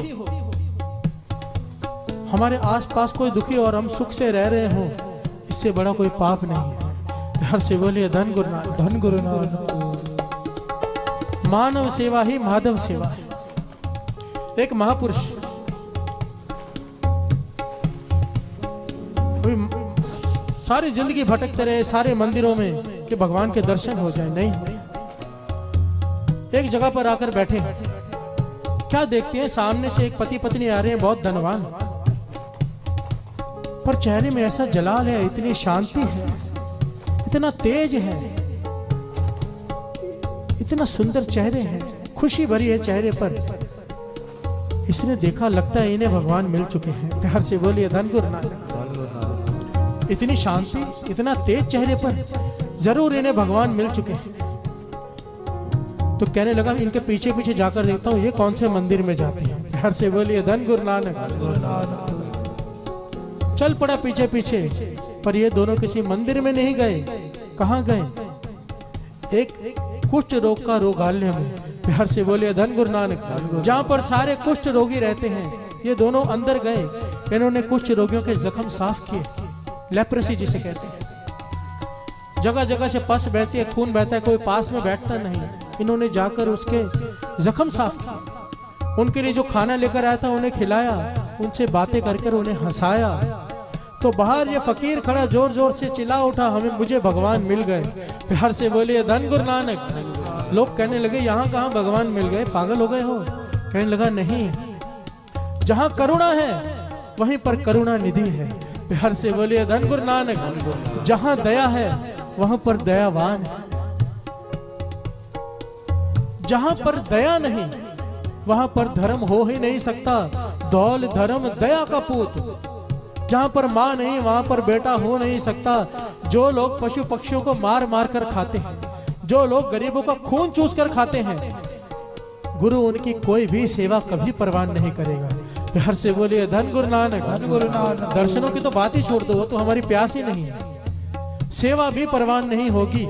हमारे आसपास कोई दुखी और हम सुख से रह रहे हो, इससे बड़ा कोई पाप नहीं है। प्यार से बोलिए धन गुरु नानक।
धन गुरु नानक।
मानव सेवा ही माधव सेवा है। एक महापुरुष अभी सारी जिंदगी भटकते रहे सारे मंदिरों में कि भगवान के दर्शन हो जाए, नहीं। एक जगह पर आकर बैठे, क्या देखते हैं, सामने से एक पति पत्नी आ रहे हैं, बहुत धनवान, पर चेहरे में ऐसा जलाल है, इतनी शांति है, इतना तेज है, इतना सुंदर चेहरे हैं, खुशी भरी है चेहरे पर, इसने देखा लगता है इन्हें भगवान मिल चुके हैं। प्यार से बोलिए धन गुरु नानक। इतनी शांति, इतना तेज चेहरे पर, जरूर इन्हें भगवान मिल चुके हैं। तो कहने लगा इनके पीछे पीछे जाकर देखता हूँ ये कौन से मंदिर में जाते हैं। प्यार से बोलिए धन गुरु नानक। चल पड़ा पीछे पीछे, पर ये दोनों किसी मंदिर में नहीं गए। कहाँ गए? एक कुष्ठ रोग का रोगालय में। प्यार से बोलिए धन गुरु नानक। जहां पर सारे कुष्ठ रोगी रहते हैं, ये दोनों अंदर गए। इन्होंने कुष्ठ रोगियों के जख्म साफ किए, लेप्रेसी जिसे कहते हैं। जगह जगह से पस बहती है, खून बहता है, कोई पास में बैठता नहीं। इन्होंने जाकर उसके जख्म साफ किए। उनके लिए जो खाना लेकर आया था उन्हें खिलाया, उनसे बातें कर उन्हें हंसाया। तो बाहर ये फकीर खड़ा जोर जोर से चिल्ला उठा, मुझे भगवान मिल गए। प्यार से बोलिए धन गुरु नानक। लोग कहने लगे यहाँ कहाँ भगवान मिल गए, पागल हो गए हो? कहने लगा नहीं, जहाँ करुणा है वहीं पर करुणा निधि है। प्यार से बोलिए धन गुरु नानक। जहाँ दया है वहां पर दयावान है। जहां पर दया नहीं वहां पर धर्म हो ही नहीं सकता। दौल धर्म दया का पूत। जहां पर मां नहीं वहां पर बेटा हो नहीं सकता। जो लोग पशु पक्षियों को मार मार कर खाते हैं, जो लोग गरीबों का खून चूस कर खाते हैं, गुरु उनकी कोई भी सेवा कभी परवान नहीं करेगा। प्यार से बोलिए धन गुरु नानक।
धन गुरु नानक।
दर्शनों की तो बात ही छोड़ दो, वो तो हमारी प्यास ही नहीं है, सेवा भी परवान नहीं होगी।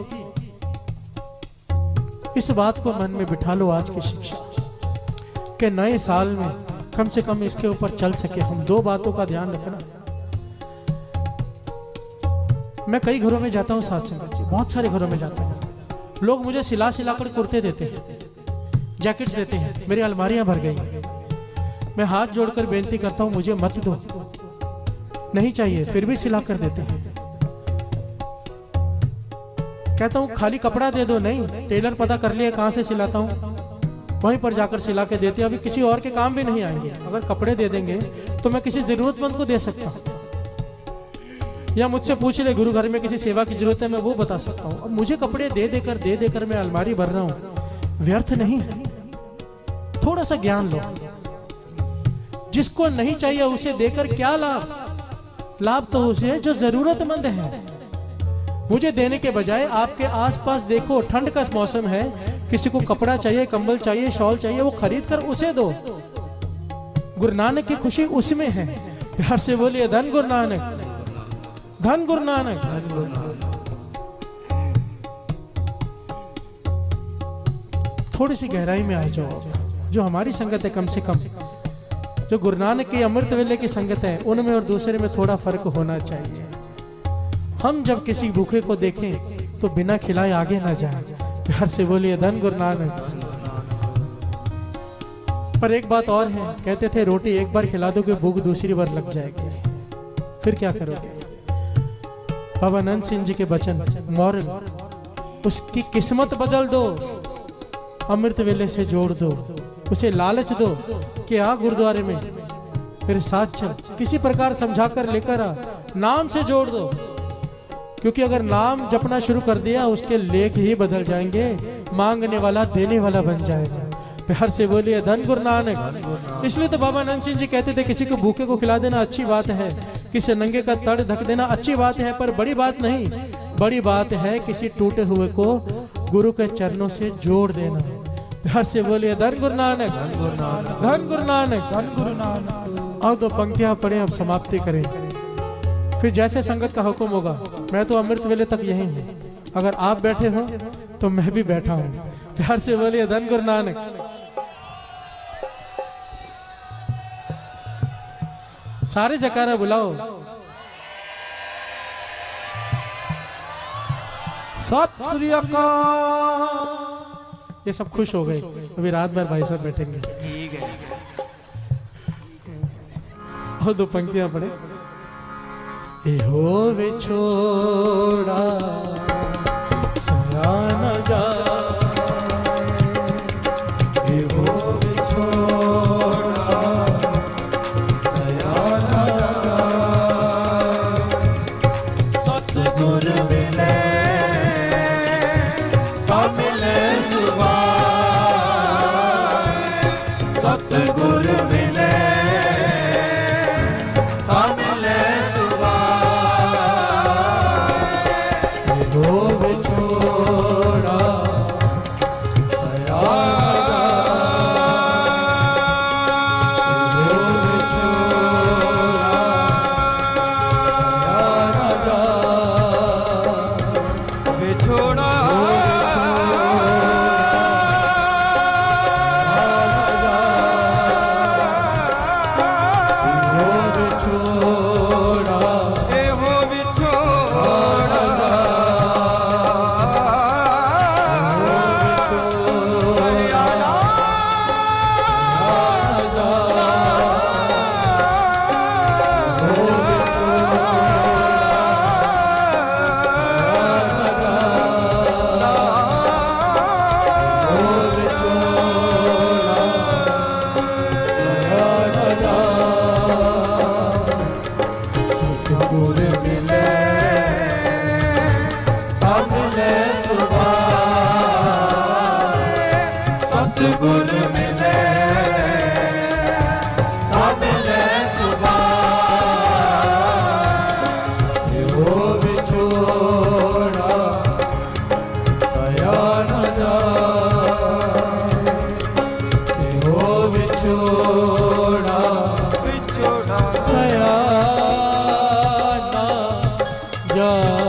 इस बात को मन में बिठा लो आज की शिक्षा के नए साल में कम से कम इसके ऊपर चल सके हम। दो बातों का ध्यान रखना। मैं कई घरों में जाता हूं साथ संगत जी, बहुत सारे घरों में जाता हूं। लोग मुझे सिला कर कुर्ते देते हैं, जैकेट्स देते हैं, मेरी अलमारियां भर गई। मैं हाथ जोड़कर बेनती करता हूं मुझे मत दो, नहीं चाहिए, फिर भी सिला कर देते हैं। कहता हूं खाली कपड़ा दे दो, नहीं, टेलर पता कर लिया कहां से सिलाता हूं, वहीं पर जाकर सिला के देते हैं। अभी किसी और के काम भी नहीं आएंगे। अगर कपड़े दे देंगे तो मैं किसी जरूरतमंद को दे सकता हूं, या मुझसे पूछ ले गुरु घर में किसी सेवा की जरूरत है, मैं वो बता सकता हूं। अब मुझे कपड़े दे देकर मैं अलमारी भर रहा हूं, व्यर्थ नहीं है। थोड़ा सा ज्ञान लो। जिसको नहीं चाहिए उसे देकर क्या लाभ? लाभ तो उसे है जो जरूरतमंद है। मुझे देने के बजाय आपके आसपास देखो, ठंड का मौसम है, किसी को कपड़ा चाहिए, कंबल चाहिए, शॉल चाहिए, वो खरीद कर उसे दो। गुरु नानक की खुशी उसमें है। प्यार से बोलिए धन गुरु नानक। धन गुरु नानक। थोड़ी सी गहराई में आ जाओ। जो हमारी संगत है, कम से कम जो गुरु नानक की अमृत वेले की संगत है, उनमें और दूसरे में थोड़ा फर्क होना चाहिए। हम जब किसी भूखे को देखें तो बिना खिलाए आगे ना जाए। प्यार से बोलिए धन गुरु नानक। पर एक बात और है, कहते थे रोटी एक बार खिला दोगे भूख दूसरी बार लग जाएगी, फिर क्या करोगे? बाबा नंद सिंह जी के वचन, मॉरल, उसकी किस्मत बदल दो, अमृत वेले से जोड़ दो, उसे लालच दो कि आ गुरुद्वारे में मेरे साथ चल, किसी प्रकार समझा कर लेकर आ, नाम से जोड़ दो। क्योंकि अगर नाम जपना शुरू कर दिया उसके लेख ही बदल जाएंगे, मांगने वाला देने वाला बन जाएगा। प्यार से बोलिए धन गुरु नानक। इसलिए तो बाबा नंद सिंह जी कहते थे किसी को भूखे को खिला देना अच्छी बात है, किसी नंगे का तड़ ढक देना अच्छी बात है, पर बड़ी बात नहीं। बड़ी बात है किसी टूटे हुए को गुरु के चरणों से जोड़ देना। प्यार से बोलिए धन गुरु नानक। धन गुरु नानक।
धन गुरु नानक।
और दो पंक्तियां पढ़े, अब समाप्ति करें, फिर जैसे संगत का हुक्म होगा। मैं तो अमृत वेले तक यही हूं, अगर आप बैठे हो तो मैं भी बैठा हूं। प्यार से बोलिए धन गुरु नानक। सारे जकारा बुलाओ।
सत श्री अकाल।
ये सब खुश हो गए, अभी रात भर भाई साहब बैठेंगे।
ठीक है।
और दो पंक्तियां पढ़े। हो विछोड़ा सया न जाए, हो विछोड़ा सया न जाए, सतगुर मिले मिले सुभाए, सतगुर मिले जय